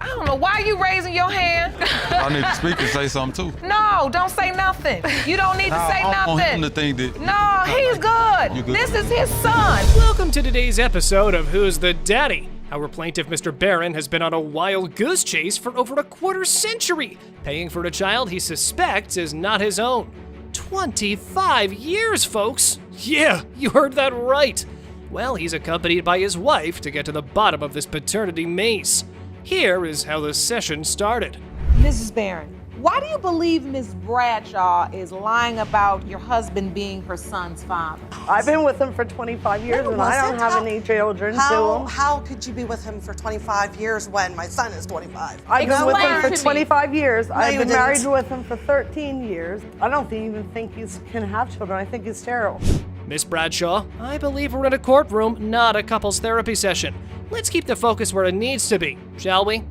I don't know why you raising your hand. I need to speak and say something too. No, don't say nothing. You don't need to say I want him nothing. to think that. No, he's good. You good? This is his son. Welcome to today's episode of Who's the Daddy? Our plaintiff, Mr. Barron, has been on a wild goose chase for over a quarter century, paying for a child he suspects is not his own. 25 years, folks! Yeah, you heard that right. Well, he's accompanied by his wife to get to the bottom of this paternity maze. Here is how the session started. Mrs. Barron, why do you believe Ms. Bradshaw is lying about your husband being her son's father? I've been with him for 25 years and I don't have any children. How could you be with him for 25 years when my son is 25? I've been with him for 25 years. I've you been married didn't. with him for 13 years. I don't even think you can have children. I think he's sterile. Miss Bradshaw, I believe we're in a courtroom, not a couples therapy session. Let's keep the focus where it needs to be, shall we?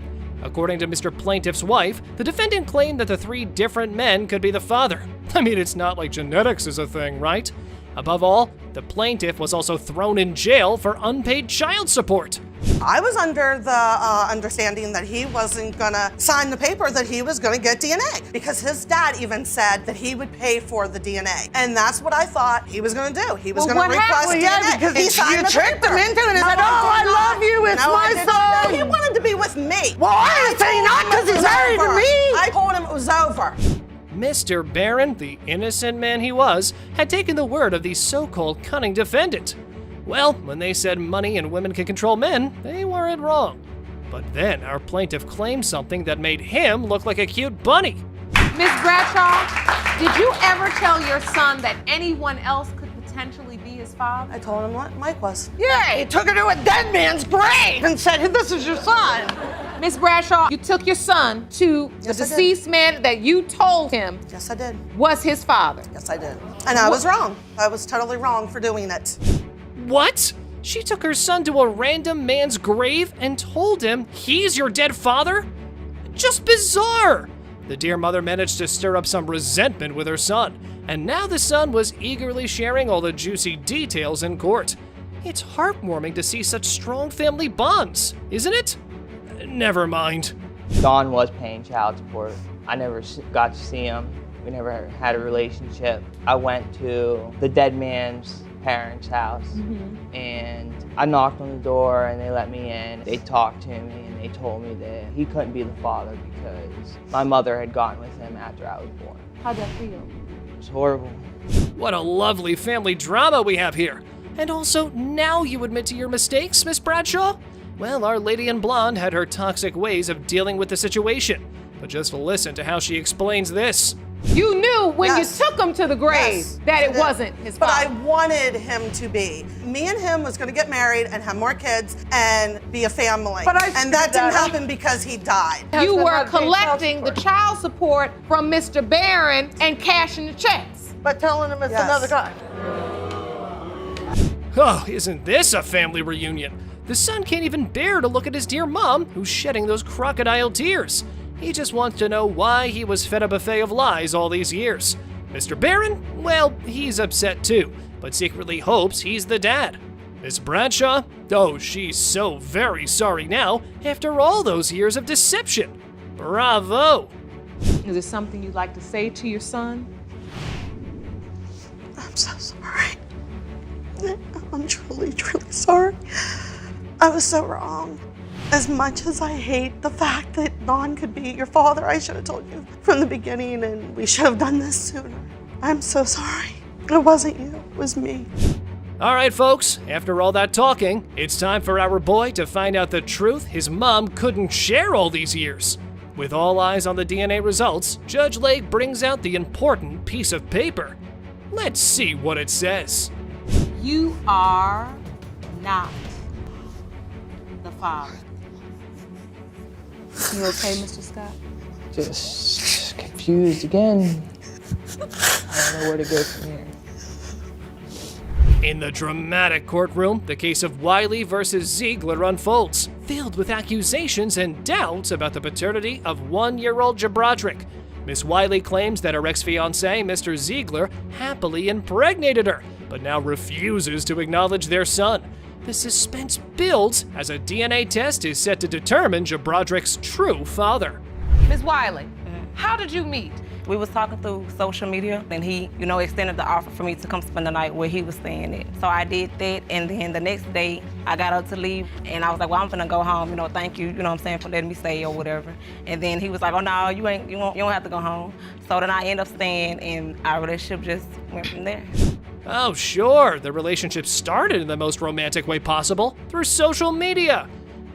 According to Mr. Plaintiff's wife, the defendant claimed that the three different men could be the father. I mean, it's not like genetics is a thing, right? Above all, the plaintiff was also thrown in jail for unpaid child support. I was under the understanding that he wasn't gonna sign the paper that he was gonna get DNA because his dad even said that he would pay for the DNA. And that's what I thought he was gonna do. He was gonna request DNA. Yeah, because he signed you the tricked paper. him into it and No, said, oh, I love you, it's No, I my did not. son. No, he wanted to be with me. Well, I didn't say not because he's married to me. I told him it was over. Mr. Barron, the innocent man he was, had taken the word of the so-called cunning defendant. Well, when they said money and women can control men, they weren't wrong. But then our plaintiff claimed something that made him look like a cute bunny. Ms. Bradshaw, did you ever tell your son that anyone else could potentially be his father? I told him what Mike was. Yeah, he took her to a dead man's grave and said, this is your son. Ms. Bradshaw, you took your son to the Yes, I did. deceased man that you told him Yes, I did. was his father. Yes, I did. And I was wrong. I was totally wrong for doing it. What? She took her son to a random man's grave and told him he's your dead father? Just bizarre! The dear mother managed to stir up some resentment with her son, and now the son was eagerly sharing all the juicy details in court. It's heartwarming to see such strong family bonds, isn't it? Never mind. Don was paying child support. I never got to see him. We never had a relationship. I went to the dead man's parents' house and I knocked on the door and they let me in. They talked to me and they told me that he couldn't be the father because my mother had gotten with him after I was born. How'd that feel? It was horrible. What a lovely family drama we have here. And also, now you admit to your mistakes, Miss Bradshaw? Well, Our Lady in Blonde had her toxic ways of dealing with the situation. But just listen to how she explains this. You knew when Yes. you took him to the grave Yes, that I it did. wasn't his But father. I wanted him to be. Me and him was going to get married and have more kids and be a family. But I and that screwed didn't that up. happen because he died. You Husband were had to pay child collecting the child support from Mr. Barron and cashing the checks. But telling him it's Yes. another guy. Oh, isn't this a family reunion? The son can't even bear to look at his dear mom, who's shedding those crocodile tears. He just wants to know why he was fed a buffet of lies all these years. Mr. Barron, well, he's upset too, but secretly hopes he's the dad. Miss Bradshaw, oh, she's so very sorry now after all those years of deception. Bravo! Is there something you'd like to say to your son? I'm so sorry. I'm truly, truly sorry. I was so wrong. As much as I hate the fact that Don could be your father, I should have told you from the beginning, and we should have done this sooner. I'm so sorry. It wasn't you, it was me. All right, folks, after all that talking, it's time for our boy to find out the truth his mom couldn't share all these years. With all eyes on the DNA results, Judge Lake brings out the important piece of paper. Let's see what it says. You are not the father. You okay, Mr. Scott? Just confused again. I don't know where to go from here. In the dramatic courtroom, the case of Wiley versus Ziegler unfolds, filled with accusations and doubts about the paternity of 1-year-old Jabrodrick. Miss Wiley claims that her ex-fiancé, Mr. Ziegler, happily impregnated her, but now refuses to acknowledge their son. The suspense builds as a DNA test is set to determine Jabrodrick's true father. Ms. Wiley, how did you meet? We was talking through social media, and he, extended the offer for me to come spend the night where he was staying at. So I did that, and then the next day, I got up to leave, and I was like, well, I'm gonna go home, thank you, for letting me stay or whatever. And then he was like, oh, no, you don't have to go home. So then I ended up staying, and our relationship just went from there. Oh, sure, the relationship started in the most romantic way possible, through social media.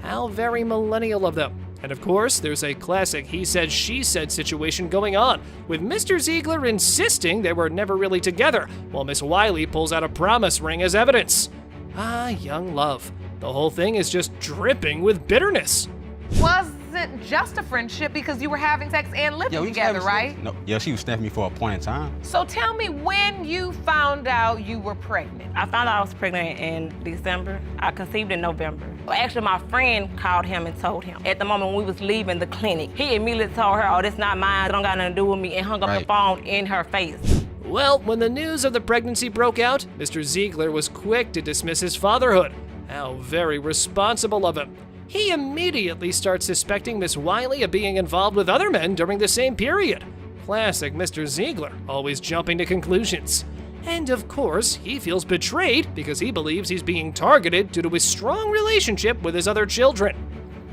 How very millennial of them. And of course, there's a classic he said, she said situation going on, with Mr. Ziegler insisting they were never really together, while Miss Wiley pulls out a promise ring as evidence. Ah, young love. The whole thing is just dripping with bitterness. Wasn't just a friendship because you were having sex and living together, right? No, yeah, she was snapping me for a point in time. So tell me when you found out you were pregnant. I found out I was pregnant in December. I conceived in November. Well, actually, my friend called him and told him. At the moment when we was leaving the clinic, he immediately told her, oh, this not mine, it don't got nothing to do with me, and hung up the phone in her face. Well, when the news of the pregnancy broke out, Mr. Ziegler was quick to dismiss his fatherhood. How very responsible of him. He immediately starts suspecting Miss Wiley of being involved with other men during the same period. Classic Mr. Ziegler, always jumping to conclusions. And of course, he feels betrayed because he believes he's being targeted due to his strong relationship with his other children.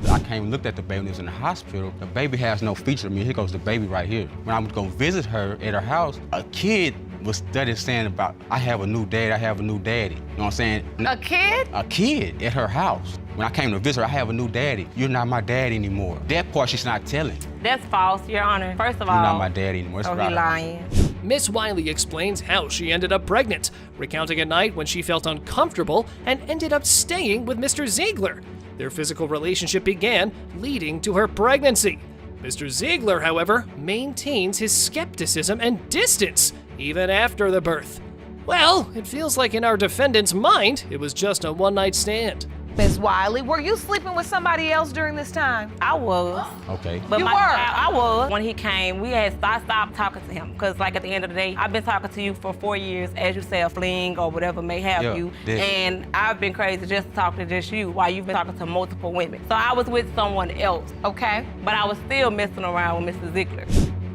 I came and looked at the baby when he was in the hospital. The baby has no feature of me. Here goes the baby right here. When I was going to visit her at her house, a kid was studying saying about, I have a new dad, I have a new daddy. You know what I'm saying? A kid? A kid at her house. When I came to visit her, I have a new daddy. You're not my dad anymore. That part she's not telling. That's false, Your Honor. First of all, you're not my dad anymore. Oh, he lying. Miss Wiley explains how she ended up pregnant, recounting a night when she felt uncomfortable and ended up staying with Mr. Ziegler. Their physical relationship began, leading to her pregnancy. Mr. Ziegler, however, maintains his skepticism and distance, even after the birth. Well, it feels like in our defendant's mind, it was just a one-night stand. Ms. Wiley, were you sleeping with somebody else during this time? I was. Okay. But you were? I was. When he came, I stopped talking to him. Because at the end of the day, I've been talking to you for 4 years, as you say, a fling or whatever may have you. And I've been crazy just to talk to just you while you've been talking to multiple women. So I was with someone else. Okay. But I was still messing around with Mr. Ziegler.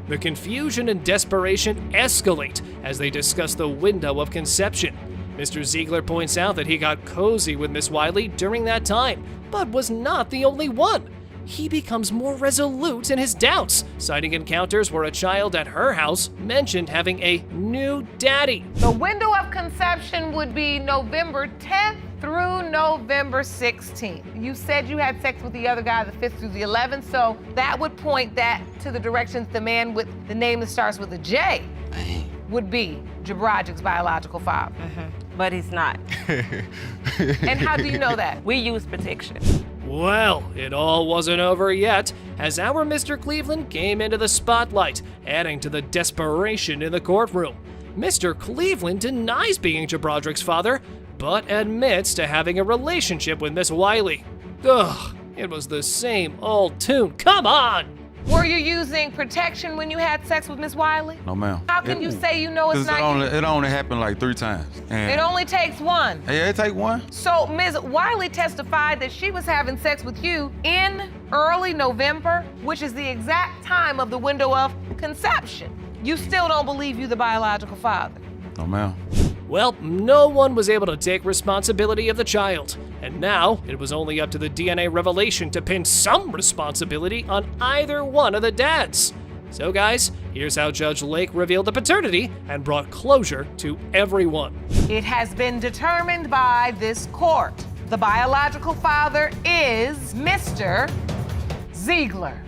The confusion and desperation escalate as they discuss the window of conception. Mr. Ziegler points out that he got cozy with Miss Wiley during that time, but was not the only one. He becomes more resolute in his doubts, citing encounters where a child at her house mentioned having a new daddy. The window of conception would be November 10th through November 16th. You said you had sex with the other guy the 5th through the 11th, so that would point that to the directions the man with the name that starts with a J would be Jabrodrick's biological father. But he's not. And how do you know that? We use protection. Well, it all wasn't over yet, as our Mr. Cleveland came into the spotlight, adding to the desperation in the courtroom. Mr. Cleveland denies being Jabrodrick's father, but admits to having a relationship with Miss Wiley. Ugh, it was the same old tune, come on! Were you using protection when you had sex with Miss Wiley? No, ma'am. How can you say you know it's not you? It only happened like 3 times. And It only takes one. Yeah, it take one. So Ms. Wiley testified that she was having sex with you in early November, which is the exact time of the window of conception. You still don't believe you the biological father? No, ma'am. Well, no one was able to take responsibility of the child, and now it was only up to the DNA revelation to pin some responsibility on either one of the dads. So guys, here's how Judge Lake revealed the paternity and brought closure to everyone. It has been determined by this court. The biological father is Mr. Ziegler.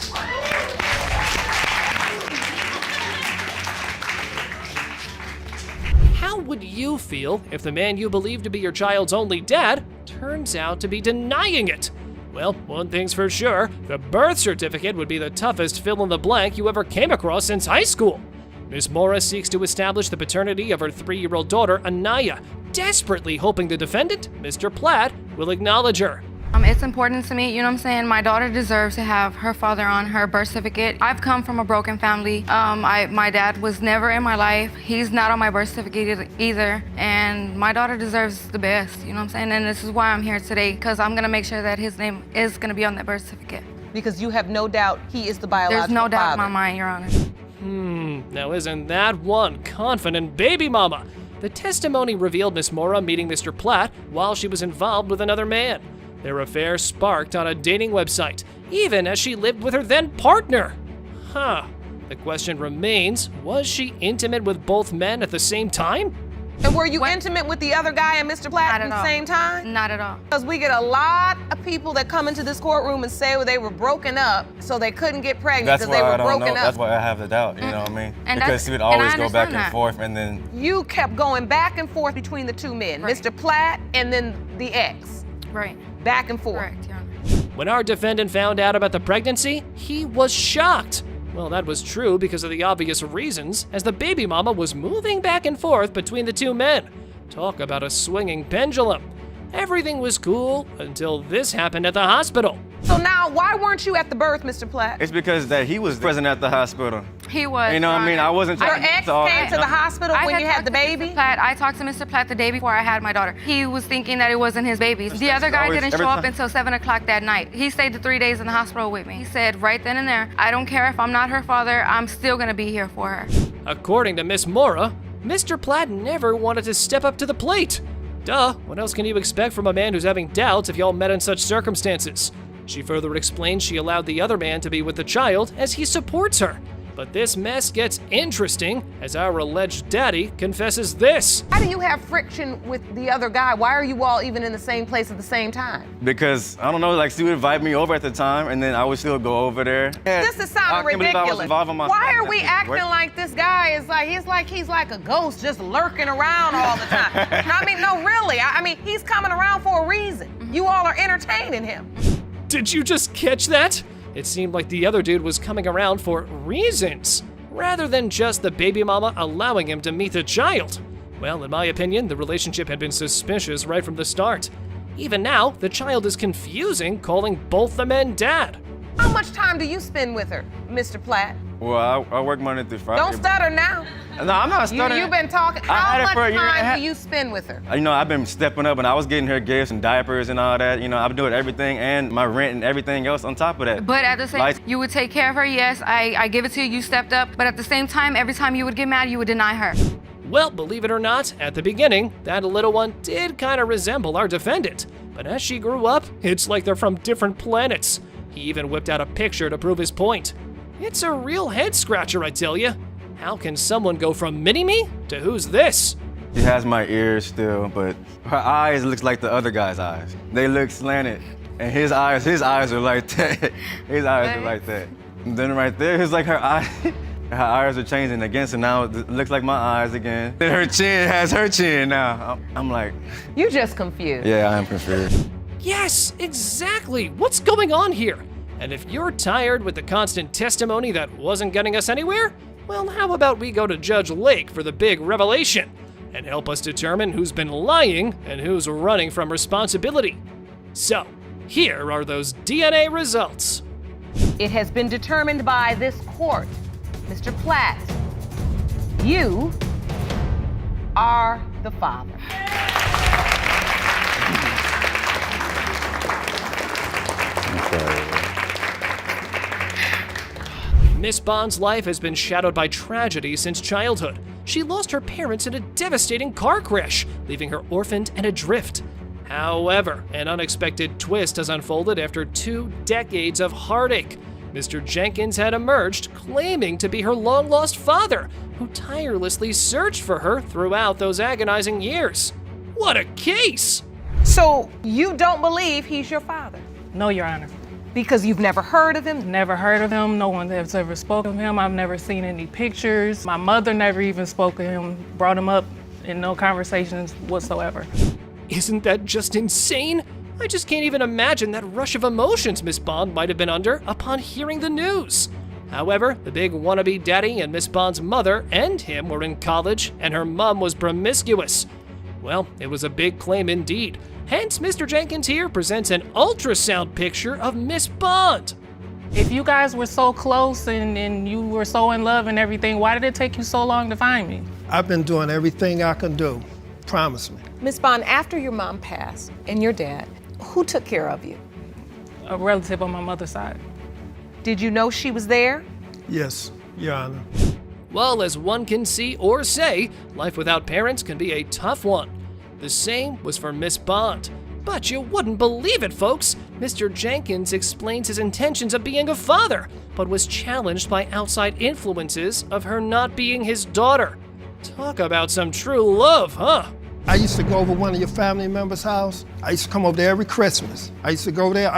How would you feel if the man you believe to be your child's only dad turns out to be denying it? Well, one thing's for sure, the birth certificate would be the toughest fill-in-the-blank you ever came across since high school. Ms. Mora seeks to establish the paternity of her 3-year-old daughter, Anaya, desperately hoping the defendant, Mr. Platt, will acknowledge her. It's important to me, you know what I'm saying? My daughter deserves to have her father on her birth certificate. I've come from a broken family. My dad was never in my life. He's not on my birth certificate either. And my daughter deserves the best, you know what I'm saying? And this is why I'm here today, because I'm gonna make sure that his name is gonna be on that birth certificate. Because you have no doubt he is the biological father. There's no doubt in my mind, Your Honor. Now isn't that one confident baby mama? The testimony revealed Miss Mora meeting Mr. Platt while she was involved with another man. Their affair sparked on a dating website, even as she lived with her then partner. The question remains, was she intimate with both men at the same time? And were you intimate with the other guy and Mr. Platt at the same time? Not at all. Because we get a lot of people that come into this courtroom and say they were broken up, so they couldn't get pregnant because they were broken up. That's why I have the doubt, you know what I mean? And because he would always go back and forth, and then... You kept going back and forth between the two men, Mr. Platt and then the ex. Right. Back and forth. Correct, yeah. When our defendant found out about the pregnancy, he was shocked. Well, that was true because of the obvious reasons, as the baby mama was moving back and forth between the two men. Talk about a swinging pendulum. Everything was cool until this happened at the hospital. So now, why weren't you at the birth, Mr. Platt? It's because that he was present at the hospital. He was. You know what I mean? I wasn't... Your ex came to the hospital when you had the baby? I talked to Mr. Platt the day before I had my daughter. He was thinking that it wasn't his baby. The other guy didn't show up until 7 o'clock that night. He stayed the 3 days in the hospital with me. He said right then and there, I don't care if I'm not her father, I'm still gonna be here for her. According to Miss Mora, Mr. Platt never wanted to step up to the plate. Duh, what else can you expect from a man who's having doubts if y'all met in such circumstances? She further explained she allowed the other man to be with the child as he supports her. But this mess gets interesting as our alleged daddy confesses this. How do you have friction with the other guy? Why are you all even in the same place at the same time? Because, I don't know, like, she would invite me over at the time, and then I would still go over there. This is sounding ridiculous. Why are we acting work. like this guy is like, he's like a ghost just lurking around all the time? I mean, no, really. I mean, he's coming around for a reason. You all are entertaining him. Did you just catch that? It seemed like the other dude was coming around for reasons, rather than just the baby mama allowing him to meet the child. Well, in my opinion, the relationship had been suspicious right from the start. Even now, the child is confusing, calling both the men dad. How much time do you spend with her, Mr. Platt? Well, I work Monday through Friday. Don't stutter now. No, I'm not stuttering. You've been talking. How much time do you spend with her? You know, I've been stepping up, and I was getting her gifts and diapers and all that. You know, I've been doing everything and my rent and everything else on top of that. But at the same time, you would take care of her, yes, I give it to you, you stepped up. But at the same time, every time you would get mad, you would deny her. Well, believe it or not, at the beginning, that little one did kind of resemble our defendant. But as she grew up, it's like they're from different planets. He even whipped out a picture to prove his point. It's a real head-scratcher, I tell you. How can someone go from mini-me to who's this? She has my ears still, but her eyes looks like the other guy's eyes. They look slanted, and his eyes are like that. His eyes are like that. And then right there, it's like her eyes. Her eyes are changing again, so now it looks like my eyes again. Then her chin has her chin now. I'm like... You just confused. Yeah, I am confused. Yes, exactly. What's going on here? And if you're tired with the constant testimony that wasn't getting us anywhere, well, how about we go to Judge Lake for the big revelation and help us determine who's been lying and who's running from responsibility. So, here are those DNA results. It has been determined by this court, Mr. Platt, you are the father. Miss Bond's life has been shadowed by tragedy since childhood. She lost her parents in a devastating car crash, leaving her orphaned and adrift. However, an unexpected twist has unfolded after 2 decades of heartache. Mr. Jenkins had emerged, claiming to be her long-lost father, who tirelessly searched for her throughout those agonizing years. What a case! So you don't believe he's your father? No, Your Honor. Because you've never heard of him? Never heard of him. No one has ever spoken of him. I've never seen any pictures. My mother never even spoke of him, brought him up in no conversations whatsoever. Isn't that just insane? I just can't even imagine that rush of emotions Miss Bond might have been under upon hearing the news. However, the big wannabe daddy and Miss Bond's mother and him were in college, and her mom was promiscuous. Well, it was a big claim indeed. Hence, Mr. Jenkins here presents an ultrasound picture of Miss Bond. If you guys were so close and you were so in love and everything, why did it take you so long to find me? I've been doing everything I can do. Promise me. Miss Bond, after your mom passed and your dad, who took care of you? A relative on my mother's side. Did you know she was there? Yes, Your Honor. Well, as one can see or say, life without parents can be a tough one. The same was for Miss Bond. But you wouldn't believe it, folks. Mr. Jenkins explains his intentions of being a father, but was challenged by outside influences of her not being his daughter. Talk about some true love, huh? I used to go over one of your family members' house. I used to come over there every Christmas. I used to go there.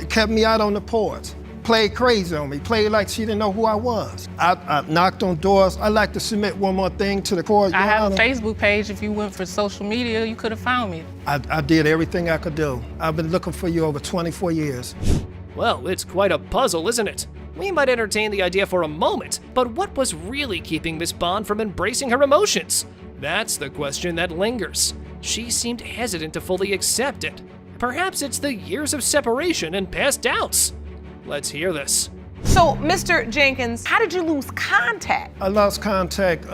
Kept me out on the porch. Played crazy on me. Played like she didn't know who I was. I knocked on doors. I'd like to submit one more thing to the court. I have a Facebook page. If you went for social media, you could have found me. I did everything I could do. I've been looking for you over 24 years. Well, it's quite a puzzle, isn't it? We might entertain the idea for a moment, but what was really keeping Miss Bond from embracing her emotions? That's the question that lingers. She seemed hesitant to fully accept it. Perhaps it's the years of separation and past doubts. Let's hear this. So, Mr. Jenkins, how did you lose contact? I lost contact,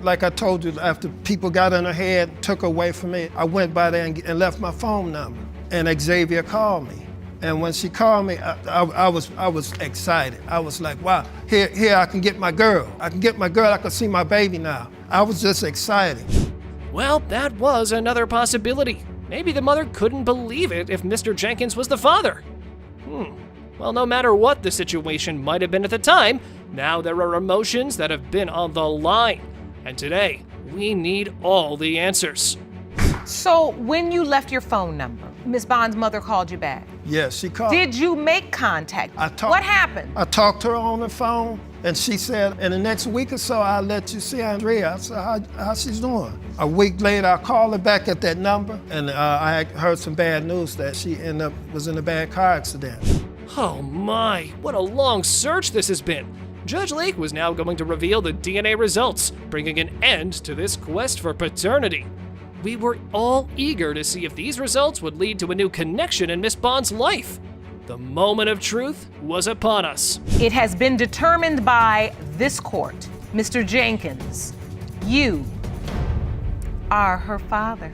like I told you, after people got in her head, took her away from me. I went by there and left my phone number, and Xavier called me. And when she called me, I was excited. I was like, wow, here I can get my girl. I can get my girl, I can see my baby now. I was just excited. Well, that was another possibility. Maybe the mother couldn't believe it if Mr. Jenkins was the father. Well, no matter what the situation might have been at the time, now there are emotions that have been on the line. And today, we need all the answers. So, when you left your phone number, Miss Bond's mother called you back? Yes, she called. Did you make contact? What happened? I talked to her on the phone, and she said, in the next week or so, I'll let you see Andrea. I said, how she's doing? A week later, I called her back at that number, and I had heard some bad news that she was in a bad car accident. Oh my, what a long search this has been. Judge Lake was now going to reveal the DNA results, bringing an end to this quest for paternity. We were all eager to see if these results would lead to a new connection in Miss Bond's life. The moment of truth was upon us. It has been determined by this court, Mr. Jenkins, you are her father.